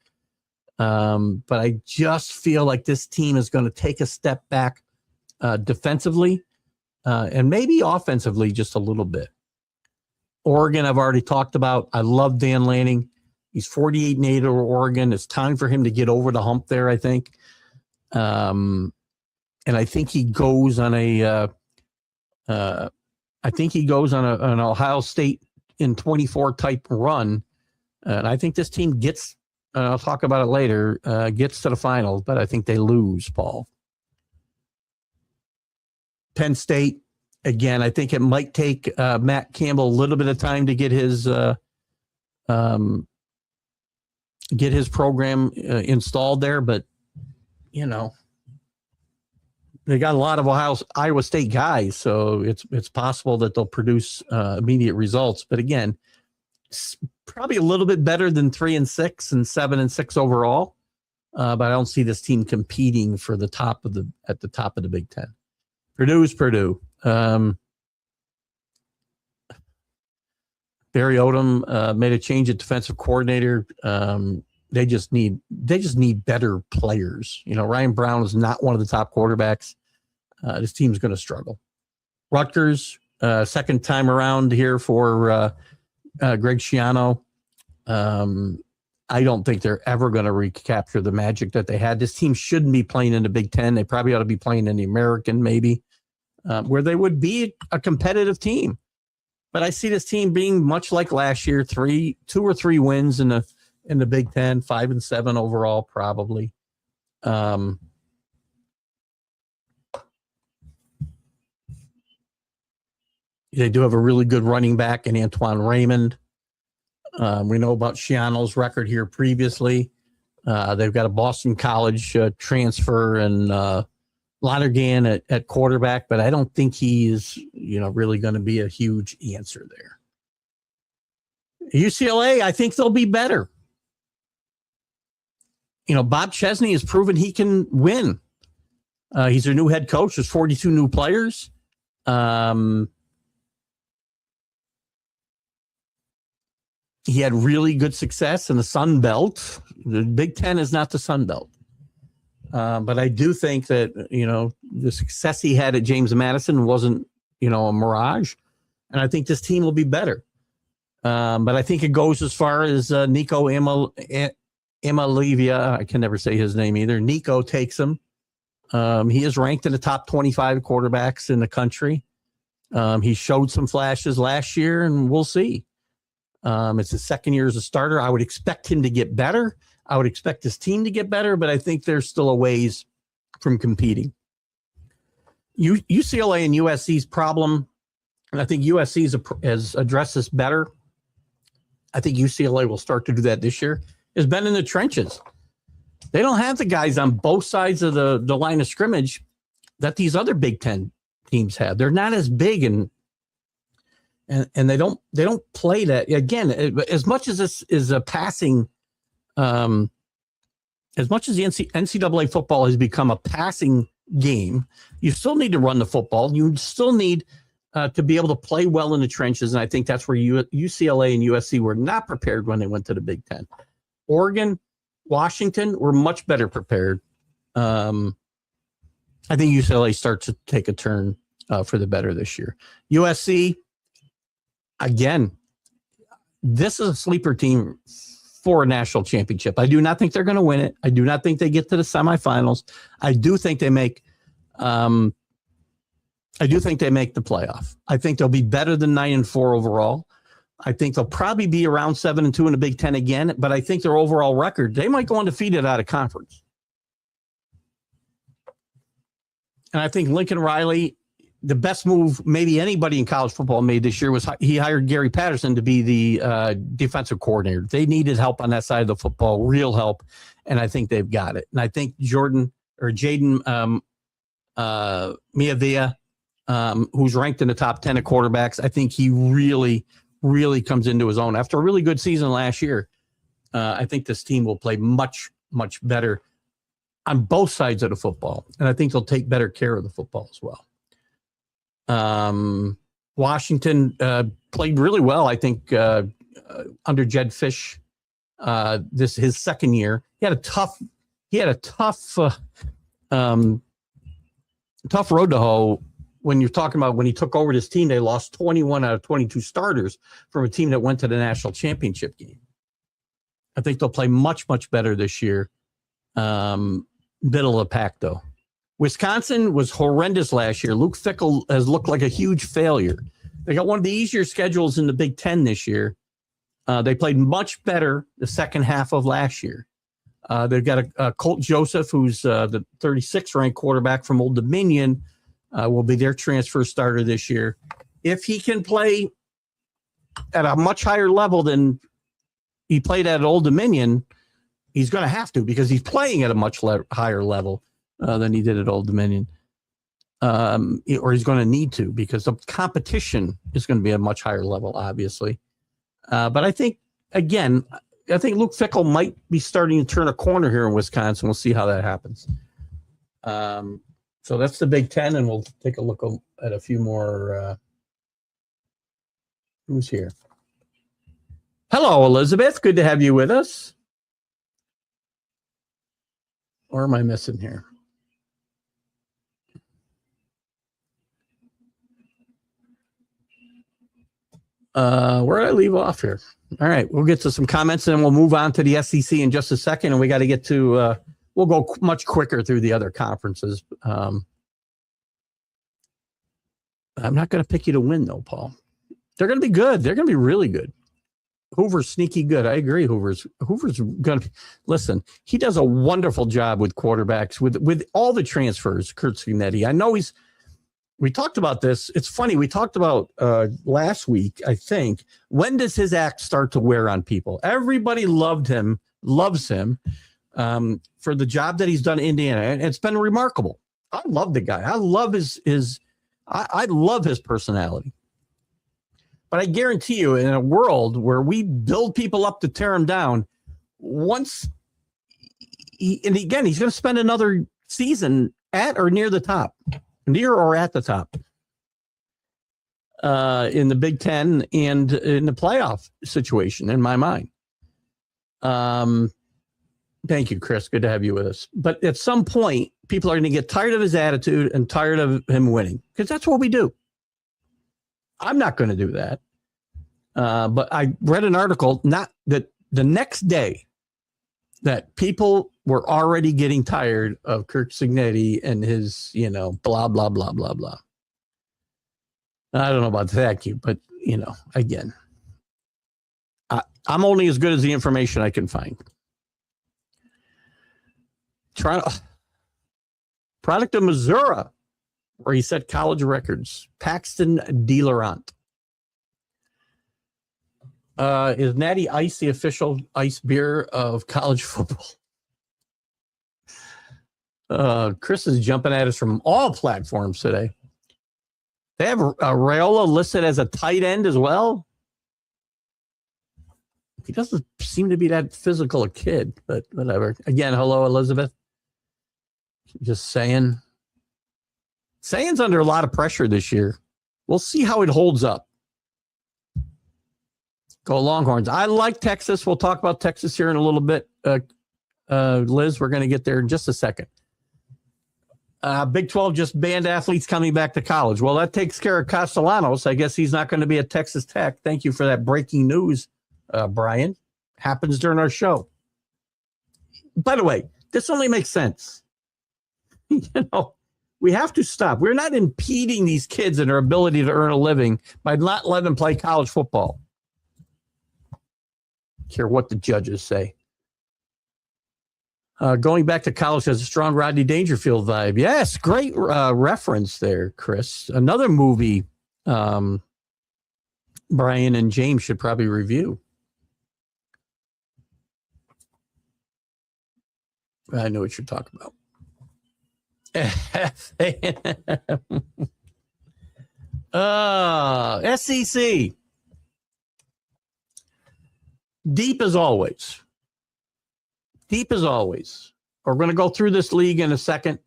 But I just feel like this team is going to take a step back defensively and maybe offensively just a little bit. Oregon, I've already talked about. I love Dan Lanning. He's 48-8 over Oregon. It's time for him to get over the hump there, I think. And I think he goes on an Ohio State in 24 type run. And I think this team gets, I'll talk about it later, gets to the finals, but I think they lose, Paul. Penn State, again, I think it might take Matt Campbell a little bit of time to get his program installed there, but they got a lot of Iowa State guys, so it's possible that they'll produce immediate results. But again, it's probably a little bit better than 3-6 and 7-6 overall. But I don't see this team competing for at the top of the Big Ten. Purdue's Purdue. Barry Odom made a change at defensive coordinator. They just need better players. Ryan Brown is not one of the top quarterbacks. This team's going to struggle. Rutgers, second time around here for Greg Schiano. I don't think they're ever going to recapture the magic that they had. This team shouldn't be playing in the Big Ten. They probably ought to be playing in the American, maybe, where they would be a competitive team. But I see this team being much like last year, 2 or 3 wins in the Big Ten, 5-7 overall, probably. They do have a really good running back in Antoine Raymond. We know about Schiano's record here previously. They've got a Boston College transfer and Lonergan at quarterback, but I don't think he is, really going to be a huge answer there. UCLA, I think they'll be better. Bob Chesney has proven he can win. He's their new head coach. There's 42 new players. He had really good success in the Sun Belt. The Big Ten is not the Sun Belt. But I do think that, the success he had at James Madison wasn't, a mirage. And I think this team will be better. But I think it goes as far as Nico Imalivia. I can never say his name either. Nico takes him. He is ranked in the top 25 quarterbacks in the country. He showed some flashes last year, and we'll see. It's his second year as a starter. I would expect him to get better. I would expect his team to get better, but I think they're still a ways from competing. UCLA and USC's problem, and I think USC has addressed this better. I think UCLA will start to do that this year, has been in the trenches. They don't have the guys on both sides of the line of scrimmage that these other Big Ten teams have. They're not as big and they don't play that. Again, as much as this is a passing, as much as the NCAA football has become a passing game, you still need to run the football. You still need to be able to play well in the trenches, and I think that's where UCLA and USC were not prepared when they went to the Big Ten. Oregon, Washington were much better prepared. I think UCLA starts to take a turn for the better this year. USC, again, this is a sleeper team for a national championship. I do not think they're going to win it. I do not think they get to the semifinals. I do think they make the playoff. I think they'll be better than 9-4 overall. I think they'll probably be around 7-2 in the Big Ten again, but I think their overall record, they might go undefeated out of conference. And I think Lincoln Riley, the best move maybe anybody in college football made this year was he hired Gary Patterson to be the defensive coordinator. They needed help on that side of the football, real help, and I think they've got it. And I think Jaden Miavia, who's ranked in the top 10 of quarterbacks, I think he really comes into his own. After a really good season last year, I think this team will play much, much better on both sides of the football, and I think they'll take better care of the football as well. Washington played really well, I think, under Jed Fish. His second year, he had a tough road to hoe. When you're talking about when he took over this team, they lost 21 out of 22 starters from a team that went to the national championship game. I think they'll play much, much better this year. Middle of the pack, though. Wisconsin was horrendous last year. Luke Fickell has looked like a huge failure. They got one of the easier schedules in the Big Ten this year. They played much better the second half of last year. They've got a Colt Joseph, who's the 36th ranked quarterback from Old Dominion, will be their transfer starter this year. If he can play at a much higher level than he played at Old Dominion, he's going to have to, because he's playing at a much higher level than he did at Old Dominion. Or he's going to need to, because the competition is going to be at a much higher level, obviously. But I think, again, Luke Fickell might be starting to turn a corner here in Wisconsin. We'll see how that happens. So that's the Big Ten, and we'll take a look at a few more. Who's here? Hello, Elizabeth. Good to have you with us. Or am I missing here? Where did I leave off here? All right, we'll get to some comments, and then we'll move on to the SEC in just a second, and we got to get to we'll go much quicker through the other conferences. I'm not going to pick you to win, though, Paul. They're going to be good. They're going to be really good. Hoover's sneaky good. I agree. Hoover's going to listen. He does a wonderful job with quarterbacks, with all the transfers. Curt Cignetti. I know we talked about this. It's funny. We talked about last week, I think. When does his act start to wear on people? Everybody loves him for the job that he's done in Indiana. And it's been remarkable. I love the guy. I love I love his personality. But I guarantee you, in a world where we build people up to tear them down, he's going to spend another season at or near the top. Near or at the top in the Big Ten and in the playoff situation, in my mind. Thank you, Chris. Good to have you with us. But at some point, people are going to get tired of his attitude and tired of him winning, because that's what we do. I'm not going to do that. But I read an article, not that the next day, that people were already getting tired of Curt Cignetti and his, blah, blah, blah, blah, blah. I don't know about that, but, again, I'm only as good as the information I can find. Product of Missouri, where he set college records. Paxton DeLaurent. Is Natty Ice the official ice beer of college football? Chris is jumping at us from all platforms today. They have Raiola listed as a tight end as well. He doesn't seem to be that physical a kid, but whatever. Again, hello, Elizabeth. Just saying. Saying's under a lot of pressure this year. We'll see how it holds up. Go Longhorns. I like Texas. We'll talk about Texas here in a little bit. Liz. We're going to get there in just a second. Big 12 just banned athletes coming back to college. Well, that takes care of Castellanos. I guess he's not going to be at Texas Tech. Thank you for that breaking news, Brian. Happens during our show. By the way, this only makes sense. We have to stop. We're not impeding these kids in their ability to earn a living by not letting them play college football. Care what the judges say. Going back to college has a strong Rodney Dangerfield vibe. Yes, great reference there, Chris. Another movie Brian and James should probably review. I know what you're talking about. SEC. Deep as always. Deep as always. We're going to go through this league in a second.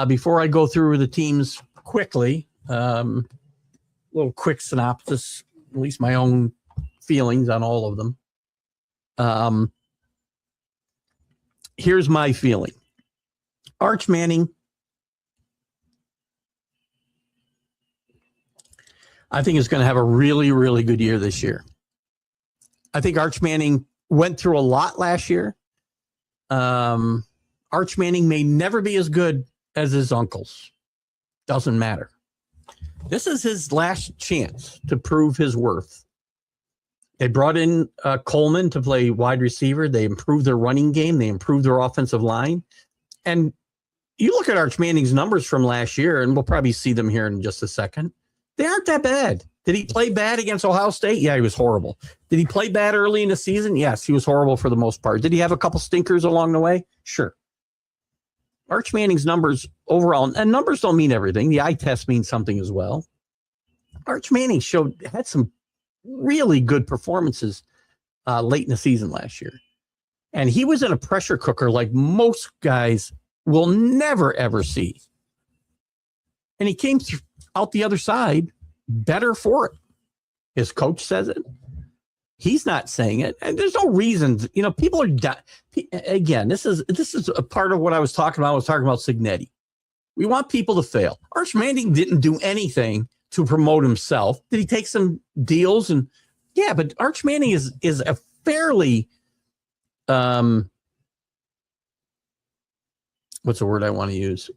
Before I go through the teams quickly, little quick synopsis, at least my own feelings on all of them. Here's my feeling. Arch Manning, I think is going to have a really, really good year this year. I think Arch Manning went through a lot last year. Arch Manning may never be as good as his uncles. Doesn't matter. This is his last chance to prove his worth. They brought in Coleman to play wide receiver. They improved their running game. They improved their offensive line. And you look at Arch Manning's numbers from last year, and we'll probably see them here in just a second. They aren't that bad. Did he play bad against Ohio State? Yeah, he was horrible. Did he play bad early in the season? Yes, he was horrible for the most part. Did he have a couple stinkers along the way? Sure. Arch Manning's numbers overall, and numbers don't mean everything. The eye test means something as well. Arch Manning had some really good performances late in the season last year. And he was in a pressure cooker like most guys will never, ever see. And he came out the other side better for it. His coach says it. He's not saying it. And there's no reason. People are again, this is a part of what I was talking about. I was talking about Signetti. We want people to fail. Arch Manning didn't do anything to promote himself. Did he take some deals? And yeah, but Arch Manning is a fairly what's the word I want to use?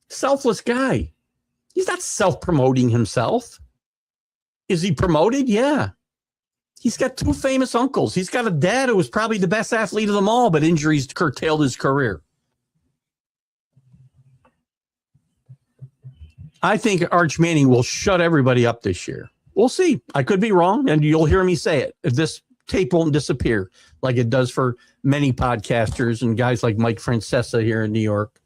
Selfless guy. He's not self-promoting himself. Is he promoted? Yeah. He's got two famous uncles. He's got a dad who was probably the best athlete of them all, but injuries curtailed his career. I think Arch Manning will shut everybody up this year. We'll see. I could be wrong, and you'll hear me say it. If this tape won't disappear like it does for many podcasters and guys like Mike Francesa here in New York.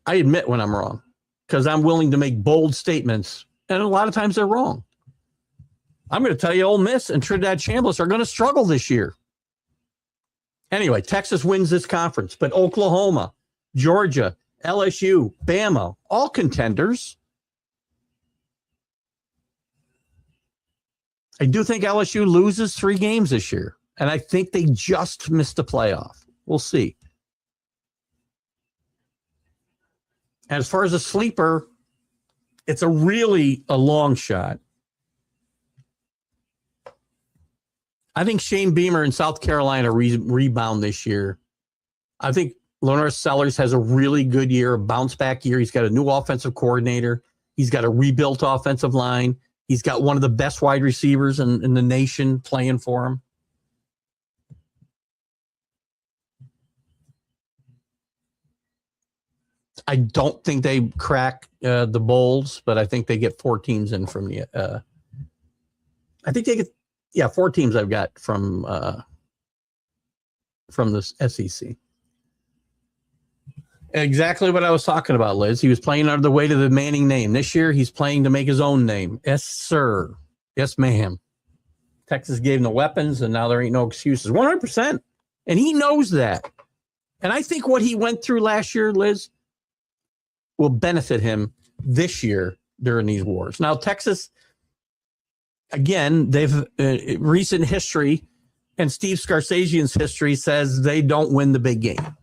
I admit when I'm wrong because I'm willing to make bold statements, and a lot of times they're wrong. I'm going to tell you Ole Miss and Trinidad Chambliss are going to struggle this year. Anyway, Texas wins this conference, but Oklahoma, Georgia, LSU, Bama, all contenders. I do think LSU loses 3 games this year, and I think they just missed the playoff. We'll see. As far as a sleeper, it's a long shot. I think Shane Beamer in South Carolina rebound this year. I think Lenore Sellers has a really good year, a bounce back year. He's got a new offensive coordinator. He's got a rebuilt offensive line. He's got one of the best wide receivers in the nation playing for him. I don't think they crack the bowls, but I think they get 4 teams in from the. I think they get 4 teams. I've got from the SEC. Exactly what I was talking about, Liz. He was playing under the weight of the Manning name. This year, he's playing to make his own name. Yes, sir. Yes, ma'am. Texas gave him the weapons, and now there ain't no excuses. 100%. And he knows that. And I think what he went through last year, Liz, will benefit him this year during these wars. Now, Texas, again, they've recent history, And Steve Scarsazian's history says they don't win the big game.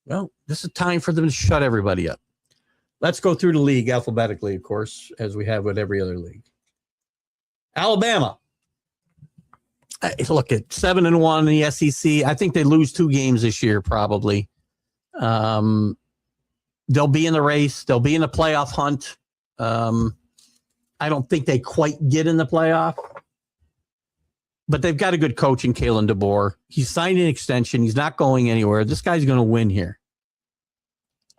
Well, this is time for them to shut everybody up. Let's go through the league alphabetically, of course, as we have with every other league. Alabama. Look at 7-1 in the SEC. I think they lose 2 games this year, probably. They'll be in the race. They'll be in the playoff hunt. I don't think they quite get in the playoff. But they've got a good coach in Kalen DeBoer. He's signed an extension. He's not going anywhere. This guy's going to win here.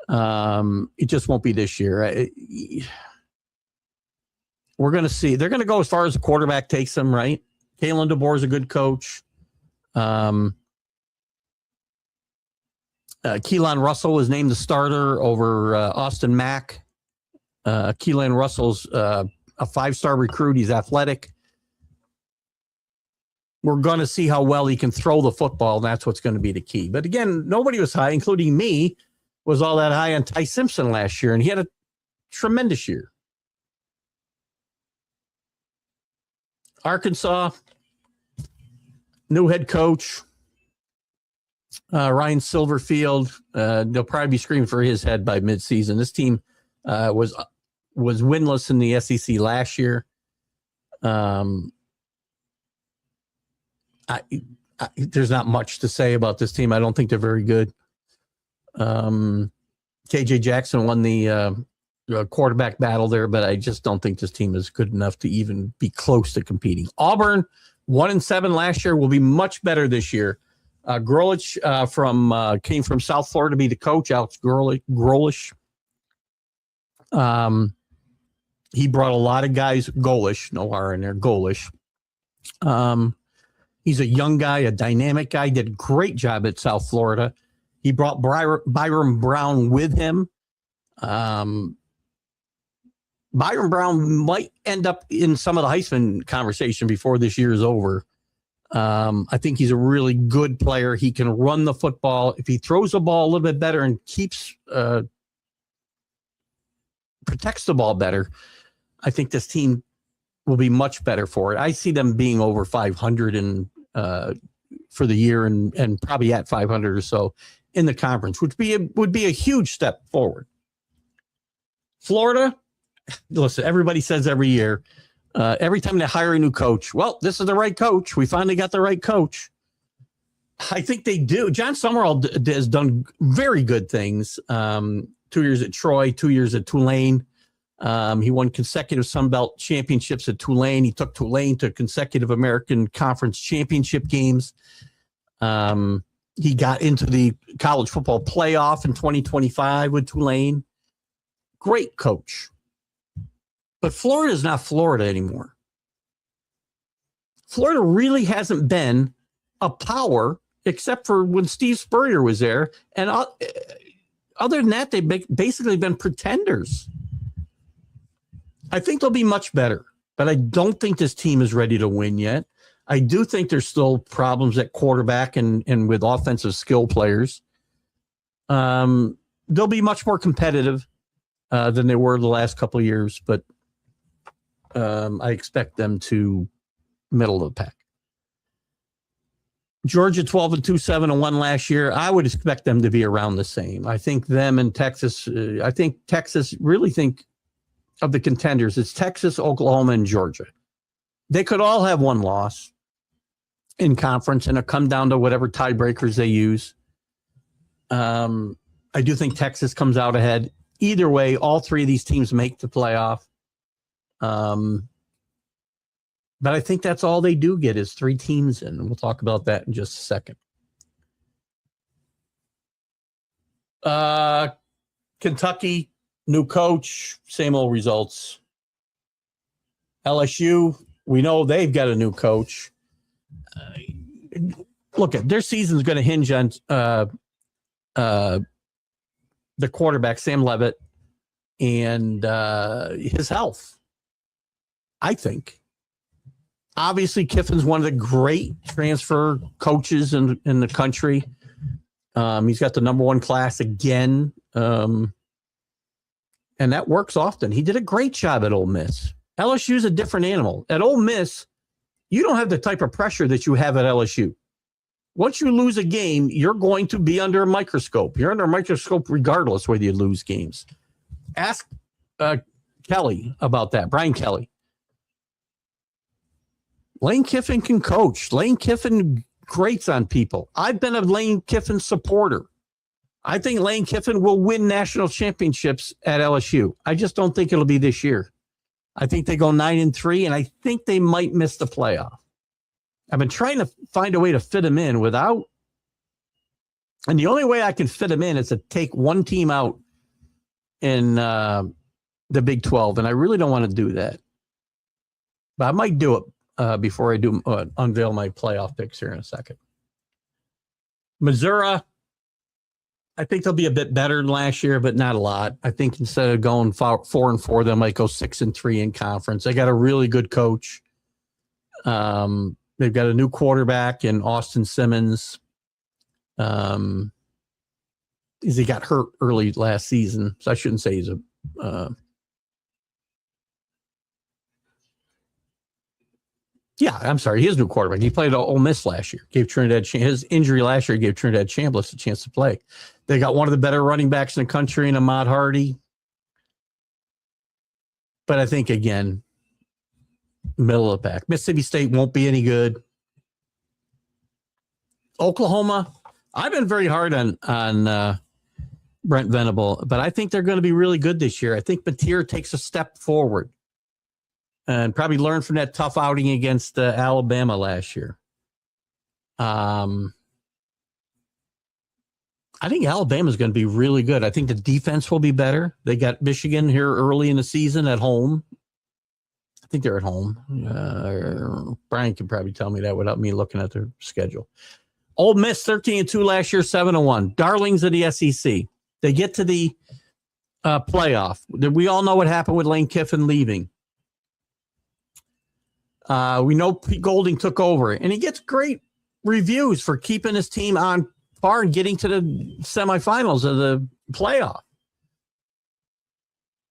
It just won't be this year. We're going to see. They're going to go as far as the quarterback takes them, right? Kalen DeBoer is a good coach. Keelan Russell was named the starter over Austin Mack. Keelan Russell's a 5-star recruit. He's athletic. We're going to see how well he can throw the football. And that's what's going to be the key. But again, nobody was high, including me, was all that high on Ty Simpson last year. And he had a tremendous year. Arkansas, new head coach, Ryan Silverfield. They'll probably be screaming for his head by midseason. This team was winless in the SEC last year. There's not much to say about this team. I don't think they're very good. KJ Jackson won the quarterback battle there, but I just don't think this team is good enough to even be close to competing. Auburn, 1-7 last year, will be much better this year. Grolich came from South Florida to be the coach. Alex Grolich. He brought a lot of guys. Golish, no R in there. Golish. He's a young guy, a dynamic guy. Did a great job at South Florida. He brought Byron Brown with him. Byron Brown might end up in some of the Heisman conversation before this year is over. I think he's a really good player. He can run the football. If he throws the ball a little bit better and protects the ball better, I think this team will be much better for it. I see them being over 500 for the year and probably at 500 or so in the conference, which would be a huge step forward. Florida, listen, everybody says every year, every time they hire a new coach, well, this is the right coach. We finally got the right coach. I think they do. John Summerall has done very good things. 2 years at Troy, 2 years at Tulane. He won consecutive Sun Belt championships at Tulane. He took Tulane to consecutive American Conference championship games. He got into the college football playoff in 2025 with Tulane. Great coach. But Florida is not Florida anymore. Florida really hasn't been a power except for when Steve Spurrier was there. And other than that, they've basically been pretenders. I think they'll be much better, but I don't think this team is ready to win yet. I do think there's still problems at quarterback and with offensive skill players. They'll be much more competitive than they were the last couple of years, but I expect them to middle of the pack. Georgia 12-2, 7-1 last year. I would expect them to be around the same. I think them and Texas. I think Texas really think of the contenders. It's Texas, Oklahoma, and Georgia. They could all have one loss in conference, and it'll come down to whatever tiebreakers they use. I do think Texas comes out ahead. Either way, all three of these teams make the playoff. But I think that's all they do get is 3 teams in, and we'll talk about that in just a second. Kentucky, new coach, same old results. LSU, we know they've got a new coach. Look, at their season's going to hinge on the quarterback, Sam Leavitt, and his health, I think. Obviously, Kiffin's one of the great transfer coaches in the country. He's got the number 1 class again, and that works often. He did a great job at Ole Miss. LSU's a different animal. At Ole Miss, you don't have the type of pressure that you have at LSU. Once you lose a game, you're going to be under a microscope. You're under a microscope regardless whether you lose games. Ask Kelly about that, Brian Kelly. Lane Kiffin can coach. Lane Kiffin grates on people. I've been a Lane Kiffin supporter. I think Lane Kiffin will win national championships at LSU. I just don't think it'll be this year. I think they go 9-3, and I think they might miss the playoff. I've been trying to find a way to fit him in without, and the only way I can fit him in is to take one team out in the Big 12, and I really don't want to do that. But I might do it before I do unveil my playoff picks here in a second. Missouri, I think they'll be a bit better than last year, but not a lot. I think instead of going 4-4, they might go 6-3 in conference. They got a really good coach. They've got a new quarterback in Austin Simmons. He got hurt early last season, so I shouldn't say he's a. Yeah, I'm sorry. He is a new quarterback. He played at Ole Miss last year. Gave Trinidad his injury last year gave Trinidad Chambliss a chance to play. They got one of the better running backs in the country in Ahmad Hardy. But I think, again, middle of the pack. Mississippi State won't be any good. Oklahoma, I've been very hard on Brent Venable, but I think they're going to be really good this year. I think Batir takes a step forward and probably learn from that tough outing against Alabama last year. I think Alabama's going to be really good. I think the defense will be better. They got Michigan here early in the season at home. I think they're at home. Brian can probably tell me that without me looking at their schedule. Ole Miss 13-2 last year, 7-1. Darlings of the SEC. They get to the playoff. We all know what happened with Lane Kiffin leaving. We know Pete Golding took over, and he gets great reviews for keeping his team on par and getting to the semifinals of the playoff.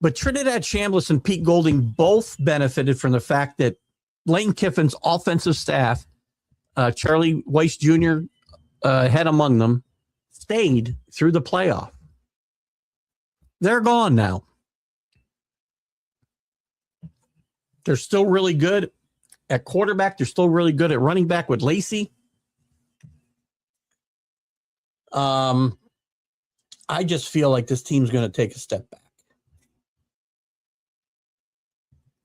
But Trinidad Chambliss and Pete Golding both benefited from the fact that Lane Kiffin's offensive staff, Charlie Weiss Jr., head among them, stayed through the playoff. They're gone now. They're still really good at quarterback. They're still really good at running back with Lacey. I just feel like this team's going to take a step back.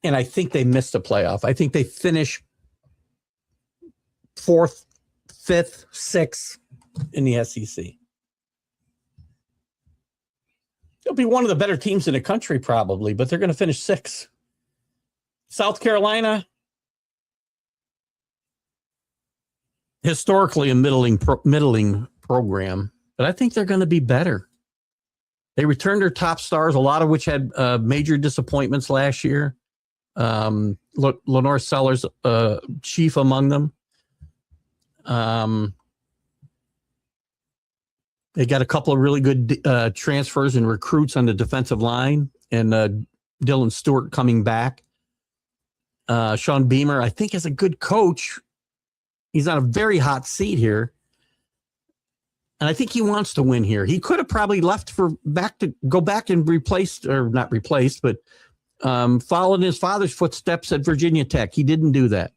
And I think they missed the playoff. I think they finish 4th, 5th, 6th in the SEC. They'll be one of the better teams in the country probably, but they're going to finish 6th. South Carolina, historically a middling program, but I think they're going to be better. They returned their top stars, a lot of which had major disappointments last year. Lenore Sellers, chief among them. They got a couple of really good transfers and recruits on the defensive line, and Dylan Stewart coming back. Sean Beamer, I think, is a good coach. He's on a very hot seat here. And I think he wants to win here. He could have probably left to go back and replaced, or not replaced, but followed his father's footsteps at Virginia Tech. He didn't do that.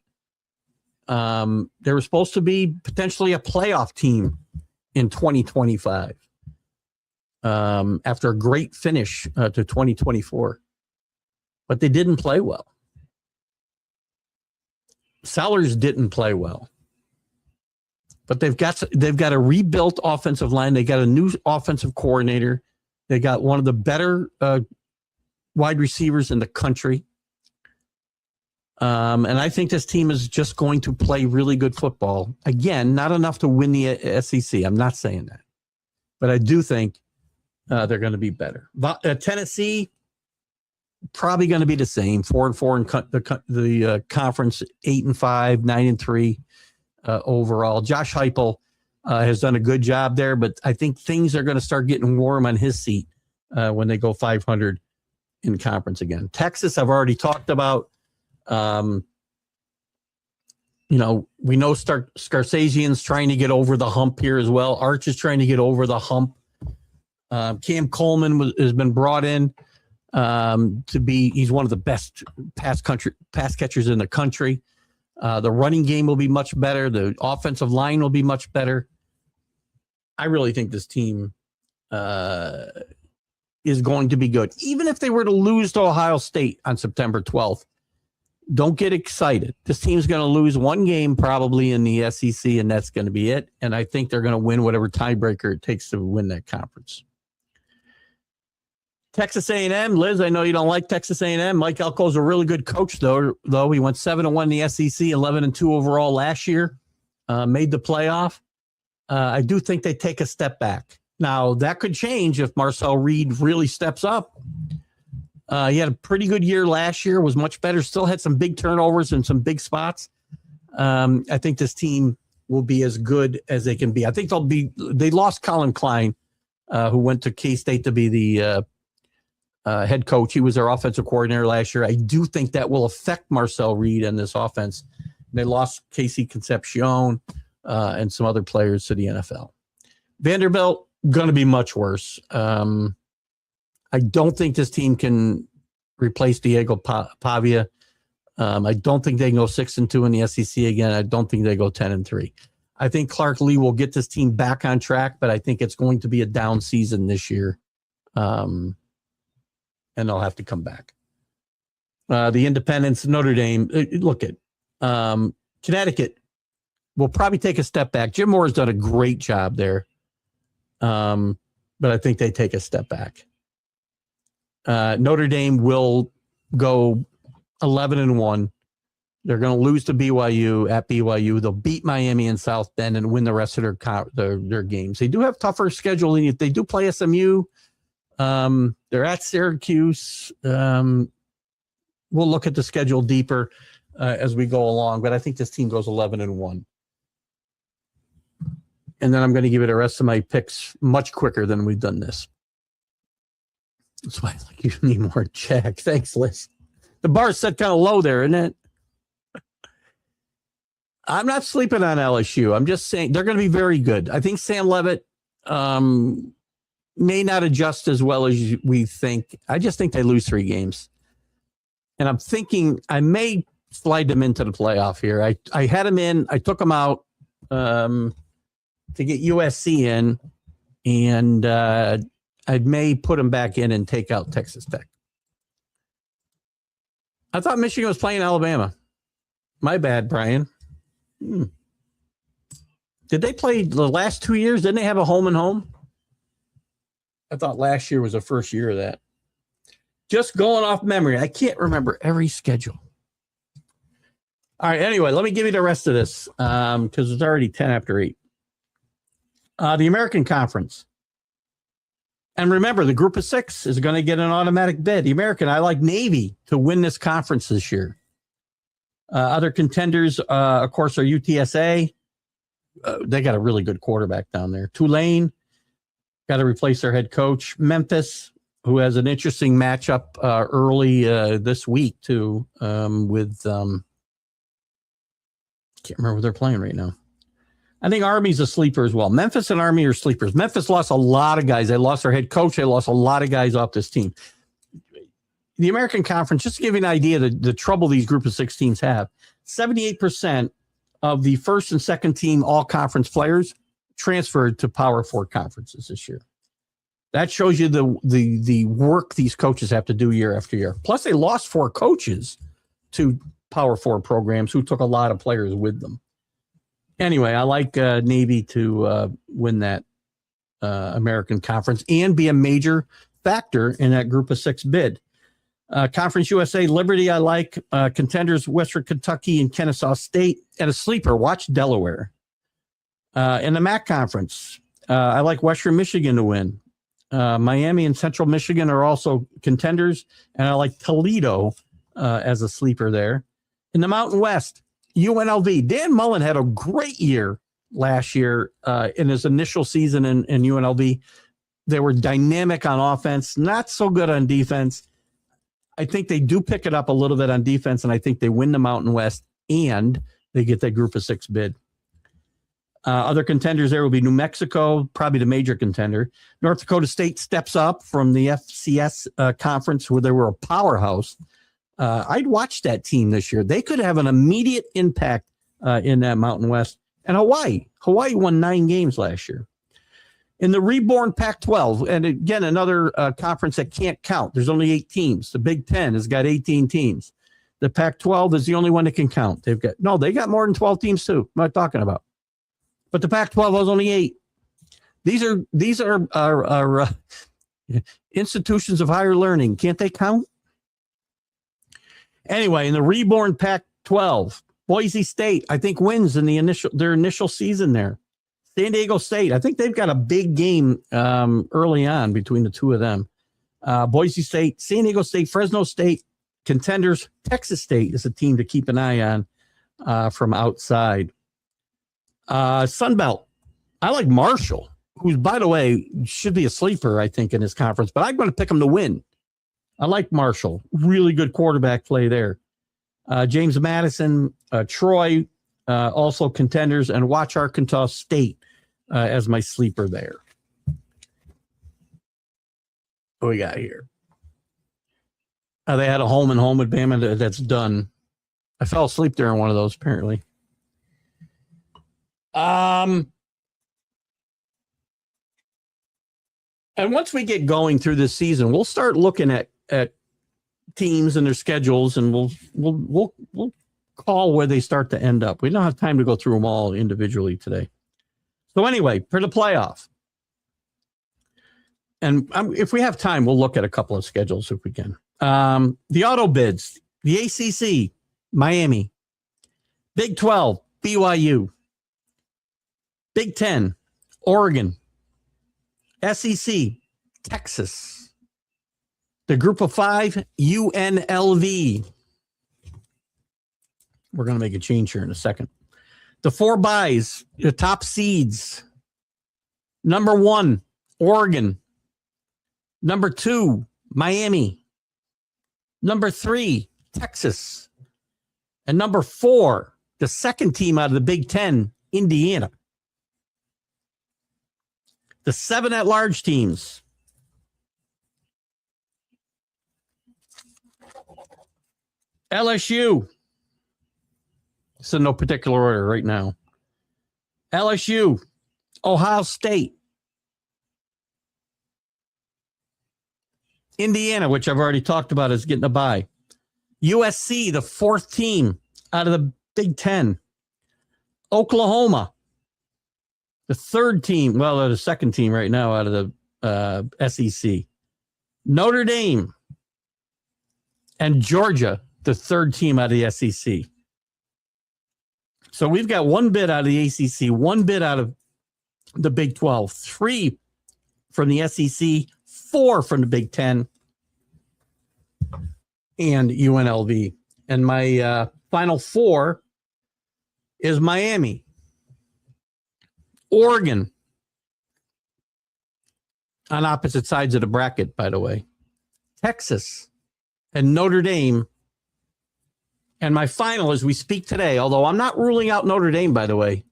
They were supposed to be potentially a playoff team in 2025 after a great finish to 2024. But they didn't play well. Sellers didn't play well. But they've got a rebuilt offensive line. They got a new offensive coordinator. They got one of the better wide receivers in the country. And I think this team is just going to play really good football. Again, not enough to win the SEC. I'm not saying that. But I do think they're going to be better. Tennessee, probably going to be the same. 4-4 in the conference, 8-5, 9-3 overall. Josh Heupel has done a good job there, but I think things are going to start getting warm on his seat when they go 500 in conference again. Texas, I've already talked about. we know Scarsazian's trying to get over the hump here as well. Arch is trying to get over the hump. Cam Coleman has been brought in to be. He's one of the best pass catchers in the country. The running game will be much better. The offensive line will be much better. I really think this team is going to be good. Even if they were to lose to Ohio State on September 12th, don't get excited. This team's going to lose one game probably in the SEC, and that's going to be it. And I think they're going to win whatever tiebreaker it takes to win that conference. Texas A&M, Liz, I know you don't like Texas A&M. Mike Elko's a really good coach, though. He went 7-1 in the SEC, 11-2 overall last year, made the playoff. I do think they take a step back. Now, that could change if Marcel Reed really steps up. He had a pretty good year last year, was much better, still had some big turnovers and some big spots. I think this team will be as good as they can be. I think they lost Colin Klein, who went to K-State to be the head coach. He was their offensive coordinator last year. I do think that will affect Marcel Reed and this offense. They lost Casey Concepcion and some other players to the NFL. Vanderbilt, going to be much worse. I don't think this team can replace Diego Pavia. I don't think they can go 6-2 in the SEC again. I don't think they go 10-3. I think Clark Lee will get this team back on track, but I think it's going to be a down season this year. And they'll have to come back. The Independents, Notre Dame, look at Connecticut will probably take a step back. Jim Moore has done a great job there. But I think they take a step back. Notre Dame will go 11-1. They're going to lose to BYU at BYU. They'll beat Miami and South Bend and win the rest of their games. They do have tougher scheduling. They do play SMU. They're at Syracuse. We'll look at the schedule deeper as we go along, but I think this team goes 11-1. And then I'm going to give you the rest of my picks much quicker than we've done this. That's why you need more check. Thanks, Liz. The bar's set kind of low there, isn't it? I'm not sleeping on LSU. I'm just saying they're going to be very good. I think Sam Leavitt may not adjust as well as we think. I just think they lose 3 games. And I'm thinking I may slide them into the playoff here. I had them in. I took them out to get USC in, and I may put them back in and take out Texas Tech. I thought Michigan was playing Alabama. My bad, Brian. Did they play the last 2 years? Didn't they have a home and home? I thought last year was the first year of that. Just going off memory. I can't remember every schedule. All right, anyway, let me give you the rest of this because it's already 10 after 8. The American Conference. And remember, the group of 6 is going to get an automatic bid. The American, I like Navy to win this conference this year. Other contenders, of course, are UTSA. They got a really good quarterback down there. Tulane, got to replace their head coach. Memphis, who has an interesting matchup early this week, too, with can't remember what they're playing right now. I think Army's a sleeper as well. Memphis and Army are sleepers. Memphis lost a lot of guys. They lost their head coach. They lost a lot of guys off this team. The American Conference, just to give you an idea of the trouble these group of 6 teams have, 78% of the first and second team all-conference players transferred to Power 4 conferences this year. That shows you the work these coaches have to do year after year. Plus, they lost 4 coaches to Power 4 programs who took a lot of players with them. Anyway, I like Navy to win that American Conference and be a major factor in that group of 6 bid. Conference USA, Liberty, I like. Contenders, Western Kentucky and Kennesaw State. And a sleeper, watch Delaware. In the MAC Conference, I like Western Michigan to win. Miami and Central Michigan are also contenders. And I like Toledo as a sleeper there. In the Mountain West, UNLV. Dan Mullen had a great year last year in his initial season in UNLV. They were dynamic on offense, not so good on defense. I think they do pick it up a little bit on defense, and I think they win the Mountain West and They get that group of 6 bid. Other contenders there will be New Mexico, probably the major contender. North Dakota State steps up from the FCS conference where they were a powerhouse. I'd watch that team this year. They could have an immediate impact in that Mountain West. And Hawaii won 9 games last year. In the reborn Pac-12, and again, another conference that can't count. There's only 8 teams. The Big Ten has got 18 teams. The Pac-12 is the only one that can count. They got more than 12 teams too. What am I talking about? But the Pac-12 has only 8. These are institutions of higher learning. Can't they count? Anyway, in the reborn Pac-12, Boise State, I think, wins in their initial season there. San Diego State, I think they've got a big game early on between the two of them. Boise State, San Diego State, Fresno State, contenders. Texas State is a team to keep an eye on from outside. Sun Belt, I like Marshall, who's, by the way, should be a sleeper, I think, in this conference, but I'm going to pick him to win. I like Marshall. Really good quarterback play there. James Madison, Troy, also contenders, and watch Arkansas State as my sleeper there. What we got here? They had a home and home with Bama that's done. I fell asleep during one of those, apparently. And once we get going through this season, we'll start looking at teams and their schedules, and we'll call where they start to end up. We don't have time to go through them all individually today. So anyway, for the playoff, and if we have time, we'll look at a couple of schedules if we can. The auto bids, the ACC, Miami, Big 12, BYU, Big 10, Oregon, SEC, Texas, the group of 5, UNLV. We're going to make a change here in a second. The 4 buys, the top seeds. Number 1, Oregon. Number 2, Miami. Number 3, Texas. And number 4, the second team out of the Big 10, Indiana. The 7 at-large teams. LSU. It's in no particular order right now. LSU, Ohio State, Indiana, which I've already talked about, is getting a bye. USC, the 4th team out of the Big 10. Oklahoma, the 3rd team, well, they're the 2nd team right now out of the SEC. Notre Dame and Georgia, the 3rd team out of the SEC. So we've got 1 bid out of the ACC, 1 bid out of the Big 12, 3 from the SEC, 4 from the Big 10, and UNLV. And my final 4 is Miami, Oregon, on opposite sides of the bracket, by the way, Texas, and Notre Dame. And my final, as we speak today, although I'm not ruling out Notre Dame, by the way,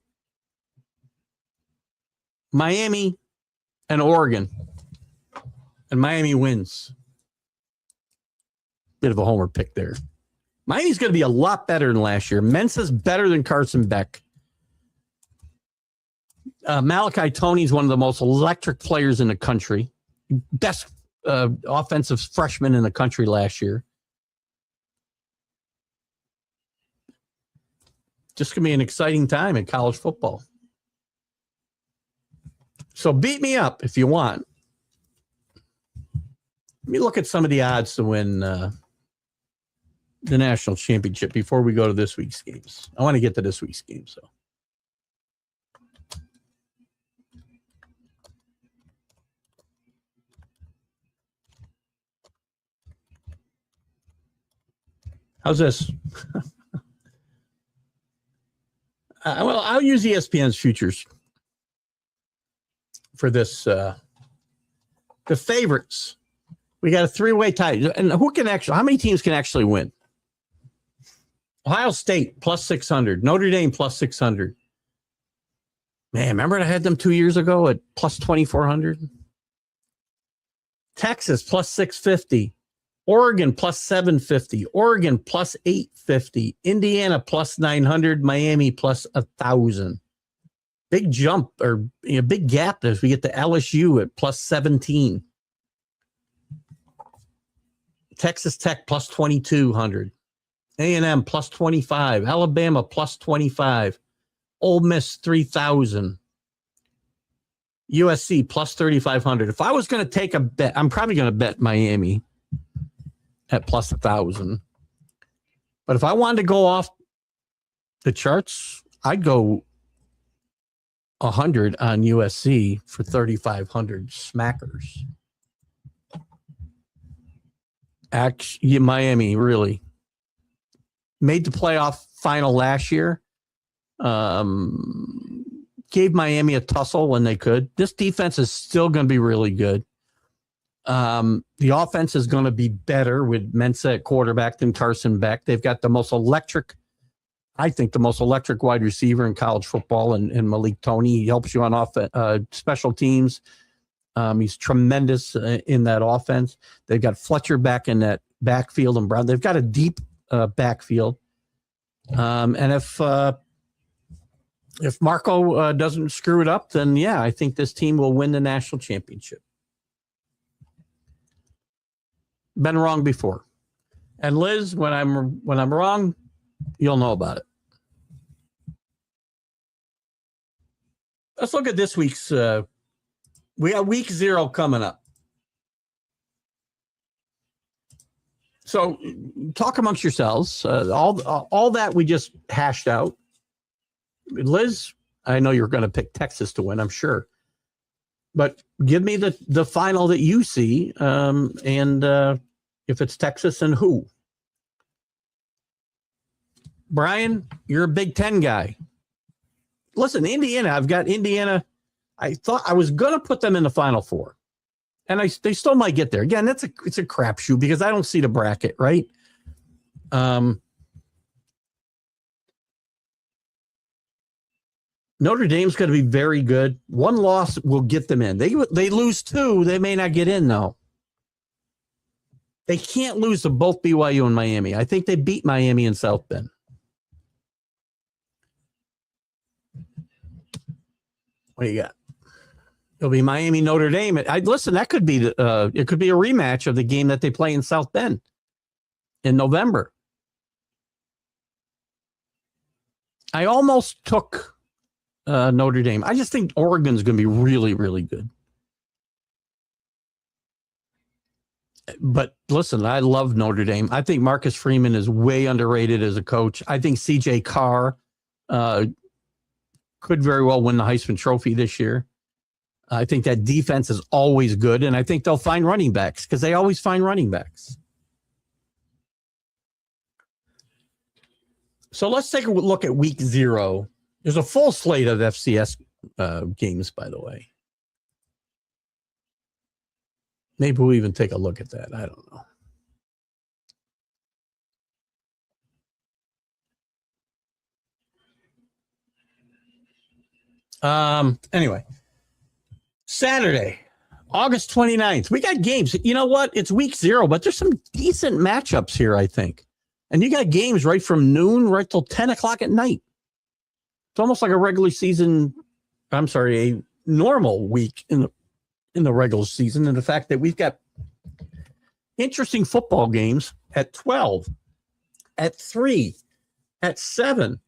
Miami and Oregon. And Miami wins. Bit of a homer pick there. Miami's going to be a lot better than last year. Mensa's better than Carson Beck. Malachi Toney's one of the most electric players in the country. Best offensive freshman in the country last year. Just going to be an exciting time in college football. So beat me up if you want. Let me look at some of the odds to win the national championship before we go to this week's games. I want to get to this week's game. So, how's this? Well, I'll use ESPN's futures for this. The favorites. We got a 3-way tie. And who can actually, how many teams can actually win? Ohio State plus 600. Notre Dame plus 600. Man, remember I had them 2 years ago at plus 2,400? Texas plus 650. Oregon plus 750. Oregon plus 850. Indiana plus 900. Miami plus 1,000. Big jump or big gap as we get to LSU at plus 17. Texas Tech plus 2,200. A&M plus 25. Alabama plus 25. Ole Miss 3,000. USC plus 3,500. If I was going to take a bet, I'm probably going to bet Miami at plus 1,000. But if I wanted to go off the charts, I'd go 100 on USC for 3,500 smackers. Actually, Miami really made the playoff final last year. Gave Miami a tussle when they could. This defense is still going to be really good. The offense is going to be better with Mensah at quarterback than Carson Beck. They've got the most electric wide receiver in college football, and Malik Toney. He helps you on special teams. He's tremendous in that offense. They've got Fletcher back in that backfield, and Brown. They've got a deep backfield. And if Marco doesn't screw it up, then yeah, I think this team will win the national championship. Been wrong before. And Liz, when I'm wrong, you'll know about it. Let's look at this week's. We got week 0 coming up. So talk amongst yourselves. All that we just hashed out. Liz, I know you're going to pick Texas to win, I'm sure. But give me the final that you see, and if it's Texas and who. Brian, you're a Big Ten guy. Listen, Indiana, I've got Indiana. I thought I was going to put them in the Final Four. And they still might get there. Again, it's a crapshoot because I don't see the bracket, right? Notre Dame's going to be very good. One loss will get them in. They lose 2, they may not get in, though. They can't lose to both BYU and Miami. I think they beat Miami and South Bend. What do you got? It'll be Miami, Notre Dame. Listen, that could be it could be a rematch of the game that they play in South Bend in November. I almost took Notre Dame. I just think Oregon's going to be really, really good. But listen, I love Notre Dame. I think Marcus Freeman is way underrated as a coach. I think CJ Carr could very well win the Heisman Trophy this year. I think that defense is always good, and I think they'll find running backs because they always find running backs. So let's take a look at week 0. There's a full slate of FCS games, by the way. Maybe we'll even take a look at that. I don't know. Anyway, Saturday, August 29th. We got games. You know what? It's week 0, but there's some decent matchups here, I think. And you got games right from noon right till 10 o'clock at night. It's almost like a regular season. I'm sorry, a normal week in the regular season. And the fact that we've got interesting football games at 12, at 3, at 7.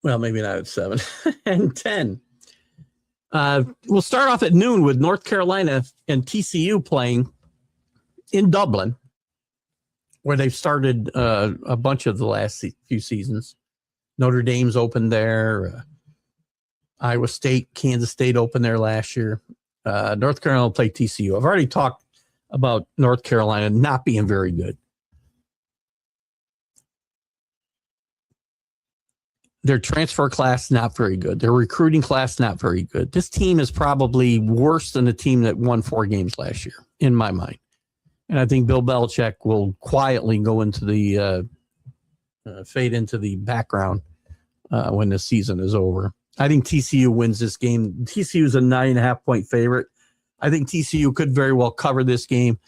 Well, maybe not at 7 and 10. We'll start off at noon with North Carolina and TCU playing in Dublin, where they've started a bunch of the last few seasons. Notre Dame's opened there. Iowa State, Kansas State opened there last year. North Carolina will play TCU. I've already talked about North Carolina not being very good. Their transfer class, not very good. Their recruiting class, not very good. This team is probably worse than the team that won 4 games last year, in my mind. And I think Bill Belichick will quietly go into the fade into the background when the season is over. I think TCU wins this game. TCU is a 9.5-point favorite. I think TCU could very well cover this game,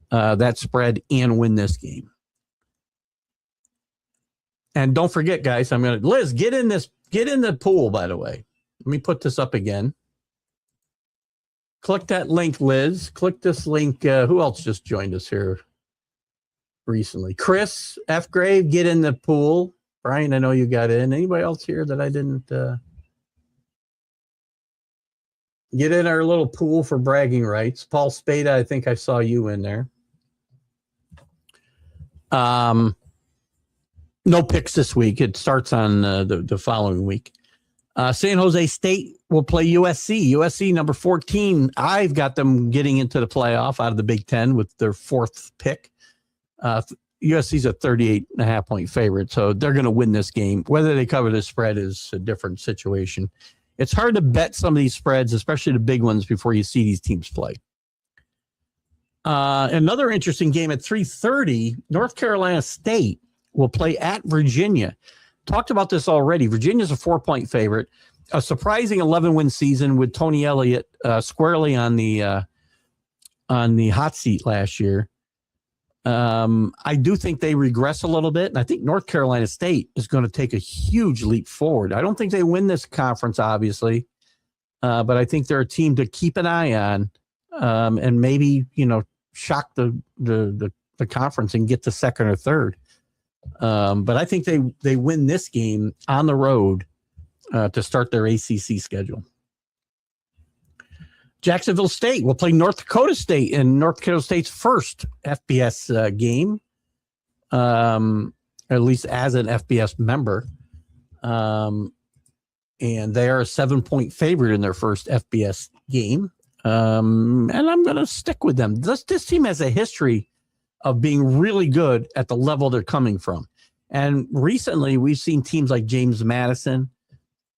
that spread, and win this game. And don't forget, guys, Liz, get in the pool, by the way. Let me put this up again. Click that link, Liz. Click this link. Who else just joined us here recently? Chris F. Grave, get in the pool. Brian, I know you got in. Anybody else here that I didn't get in our little pool for bragging rights? Paul Spada, I think I saw you in there. No picks this week. It starts on the following week. San Jose State will play USC. USC number 14. I've got them getting into the playoff out of the Big Ten with their fourth pick. USC's a 38.5-point favorite, so they're going to win this game. Whether they cover this spread is a different situation. It's hard to bet some of these spreads, especially the big ones, before you see these teams play. Another interesting game at 3:30, North Carolina State will play at Virginia. Talked about this already. Virginia's a 4-point favorite. A surprising 11-win season with Tony Elliott squarely on the hot seat last year. I do think they regress a little bit, and I think North Carolina State is going to take a huge leap forward. I don't think they win this conference, obviously, but I think they're a team to keep an eye on, and maybe shock the conference and get to second or third. But I think they win this game on the road to start their ACC schedule. Jacksonville State will play North Dakota State in North Dakota State's first FBS game, at least as an FBS member. And they are a 7-point favorite in their first FBS game. And I'm going to stick with them. This team has a history of being really good at the level they're coming from. And recently we've seen teams like James Madison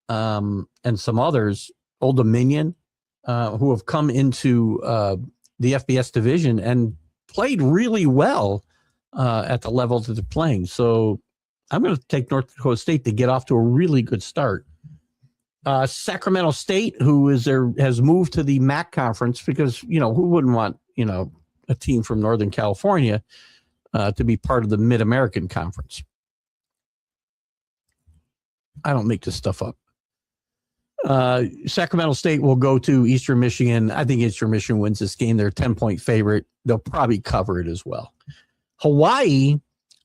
and some others, Old Dominion, who have come into the FBS division and played really well at the level that they're playing. So I'm going to take North Dakota State to get off to a really good start. Sacramento State, who has moved to the MAC conference because, who wouldn't want, a team from Northern California to be part of the Mid-American Conference. I don't make this stuff up. Sacramento State will go to Eastern Michigan. I think Eastern Michigan wins this game. They're a 10-point favorite. They'll probably cover it as well. Hawaii,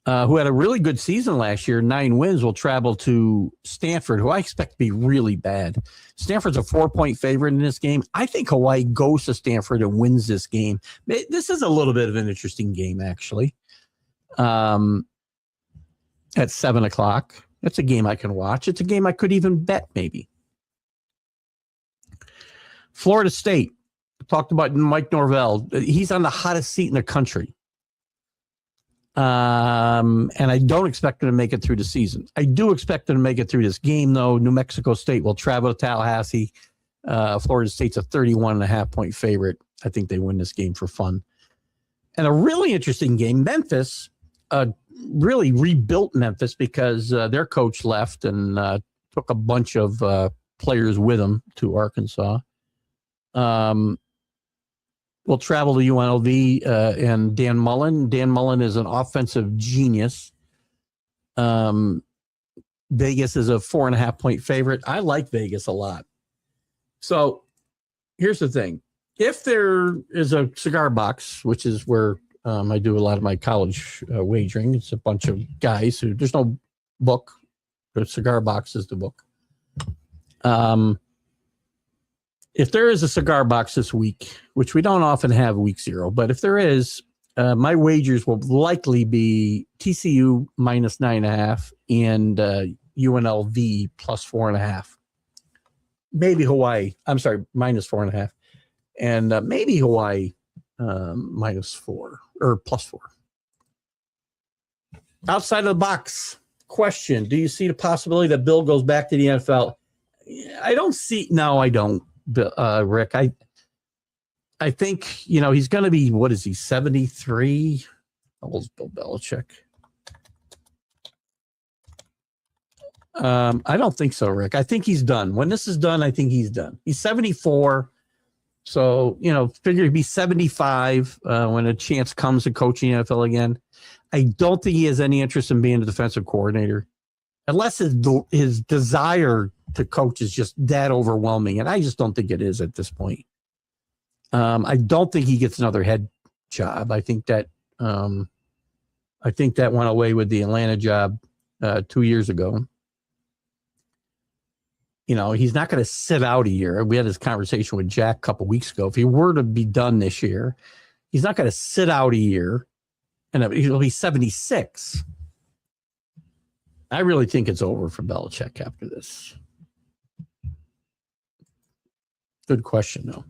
who had a really good season last year, 9 wins, will travel to Stanford, who I expect to be really bad. Stanford's a 4-point favorite in this game. I think Hawaii goes to Stanford and wins this game. This is a little bit of an interesting game, actually. At 7 o'clock. It's a game I can watch. It's a game I could even bet, maybe. Florida State. Talked about Mike Norvell. He's on the hottest seat in the country. And I don't expect him to make it through the season. I do expect him to make it through this game, though. New Mexico State will travel to Tallahassee. Florida State's a 31.5-point favorite. I think they win this game for fun. And a really interesting game, Memphis, really rebuilt Memphis because their coach left and took a bunch of players with him to Arkansas. We'll travel to UNLV and Dan Mullen. Dan Mullen is an offensive genius. Vegas is a 4.5-point favorite. I like Vegas a lot. So here's the thing. If there is a cigar box, which is where I do a lot of my college wagering, it's a bunch of guys who, there's no book. The cigar box is the book. If there is a cigar box this week, which we don't often have week 0, but if there is, my wagers will likely be TCU minus 9.5 and UNLV plus 4.5. Maybe Hawaii. I'm sorry, minus 4.5. And maybe Hawaii minus 4 or plus 4. Outside of the box, question. Do you see the possibility that Bill goes back to the NFL? I don't see. No, I don't. Rick, I think, he's going to be, what is he, 73? How old is Bill Belichick? I don't think so, Rick. I think he's done. When this is done, I think he's done. He's 74. So, figure he'd be 75 when a chance comes to coaching NFL again. I don't think he has any interest in being a defensive coordinator unless his desire to coach is just that overwhelming. And I just don't think it is at this point. I don't think he gets another head job. I think that went away with the Atlanta job 2 years ago. He's not going to sit out a year. We had this conversation with Jack a couple weeks ago. If he were to be done this year, he's not going to sit out a year, and he'll be 76. I really think it's over for Belichick after this. Good question, though.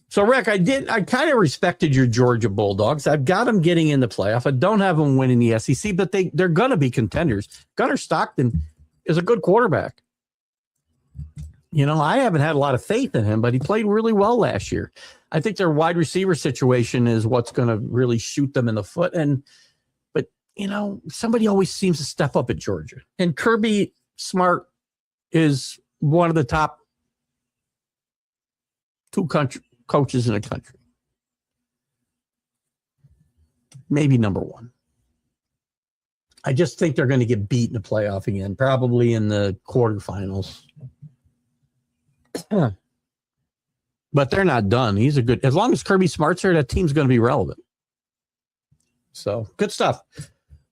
So, Rick, I kind of respected your Georgia Bulldogs. I've got them getting in the playoff. I don't have them winning the SEC, but they're going to be contenders. Gunnar Stockton is a good quarterback. I haven't had a lot of faith in him, but he played really well last year. I think their wide receiver situation is what's going to really shoot them in the foot. But somebody always seems to step up at Georgia. And Kirby Smart is one of the top two coaches in the country. Maybe number one. I just think they're going to get beat in the playoff again, probably in the quarterfinals. But they're not done. He's as long as Kirby Smart's there, that team's going to be relevant. So good stuff.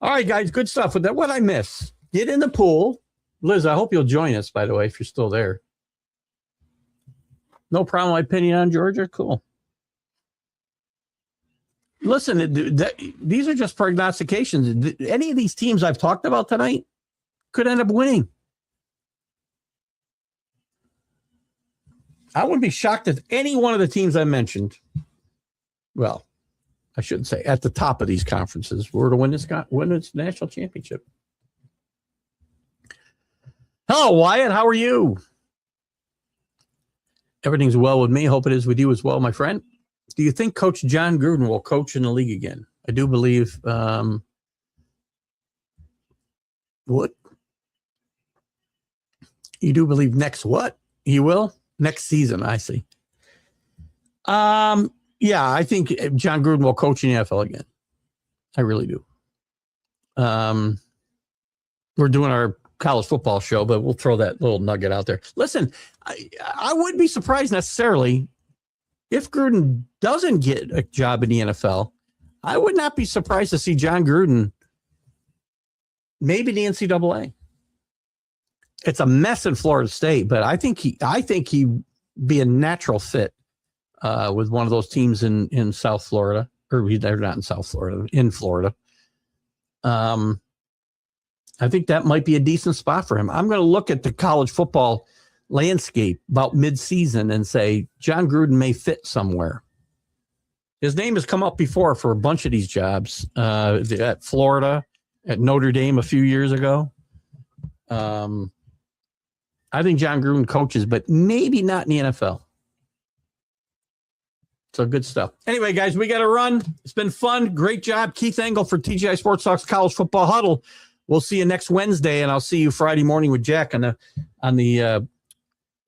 All right, guys, good stuff. With that, what I miss? Get in the pool. Liz, I hope you'll join us, by the way, if you're still there. No problem. My opinion on Georgia. Cool. Listen, these are just prognostications. Any of these teams I've talked about tonight could end up winning. I wouldn't be shocked if any one of the teams I mentioned, well, I shouldn't say at the top of these conferences, were to win this national championship. Hello, Wyatt. How are you? Everything's well with me. Hope it is with you as well, my friend. Do you think Coach John Gruden will coach in the league again? I do believe. What? You do believe next what? He will? Next season, I see. Yeah, I think John Gruden will coach in the NFL again. I really do. We're doing our college football show, but we'll throw that little nugget out there. Listen, I wouldn't be surprised necessarily if Gruden doesn't get a job in the NFL. I would not be surprised to see John Gruden maybe the NCAA. It's a mess in Florida State, but I think he'd be a natural fit with one of those teams in South Florida, or they're not in South Florida, in Florida. I think that might be a decent spot for him. I'm going to look at the college football landscape about mid-season and say John Gruden may fit somewhere. His name has come up before for a bunch of these jobs at Florida, at Notre Dame a few years ago. I think John Gruden coaches, but maybe not in the NFL. So good stuff. Anyway, guys, we got to run. It's been fun. Great job. Keith Engle for TGI Sports Talks College Football Huddle. We'll see you next Wednesday, and I'll see you Friday morning with Jack on the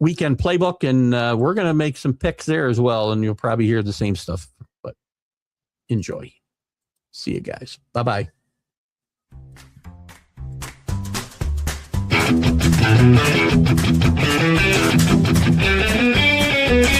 weekend playbook, and we're going to make some picks there as well, and you'll probably hear the same stuff, but enjoy. See you guys. Bye-bye. Thank you.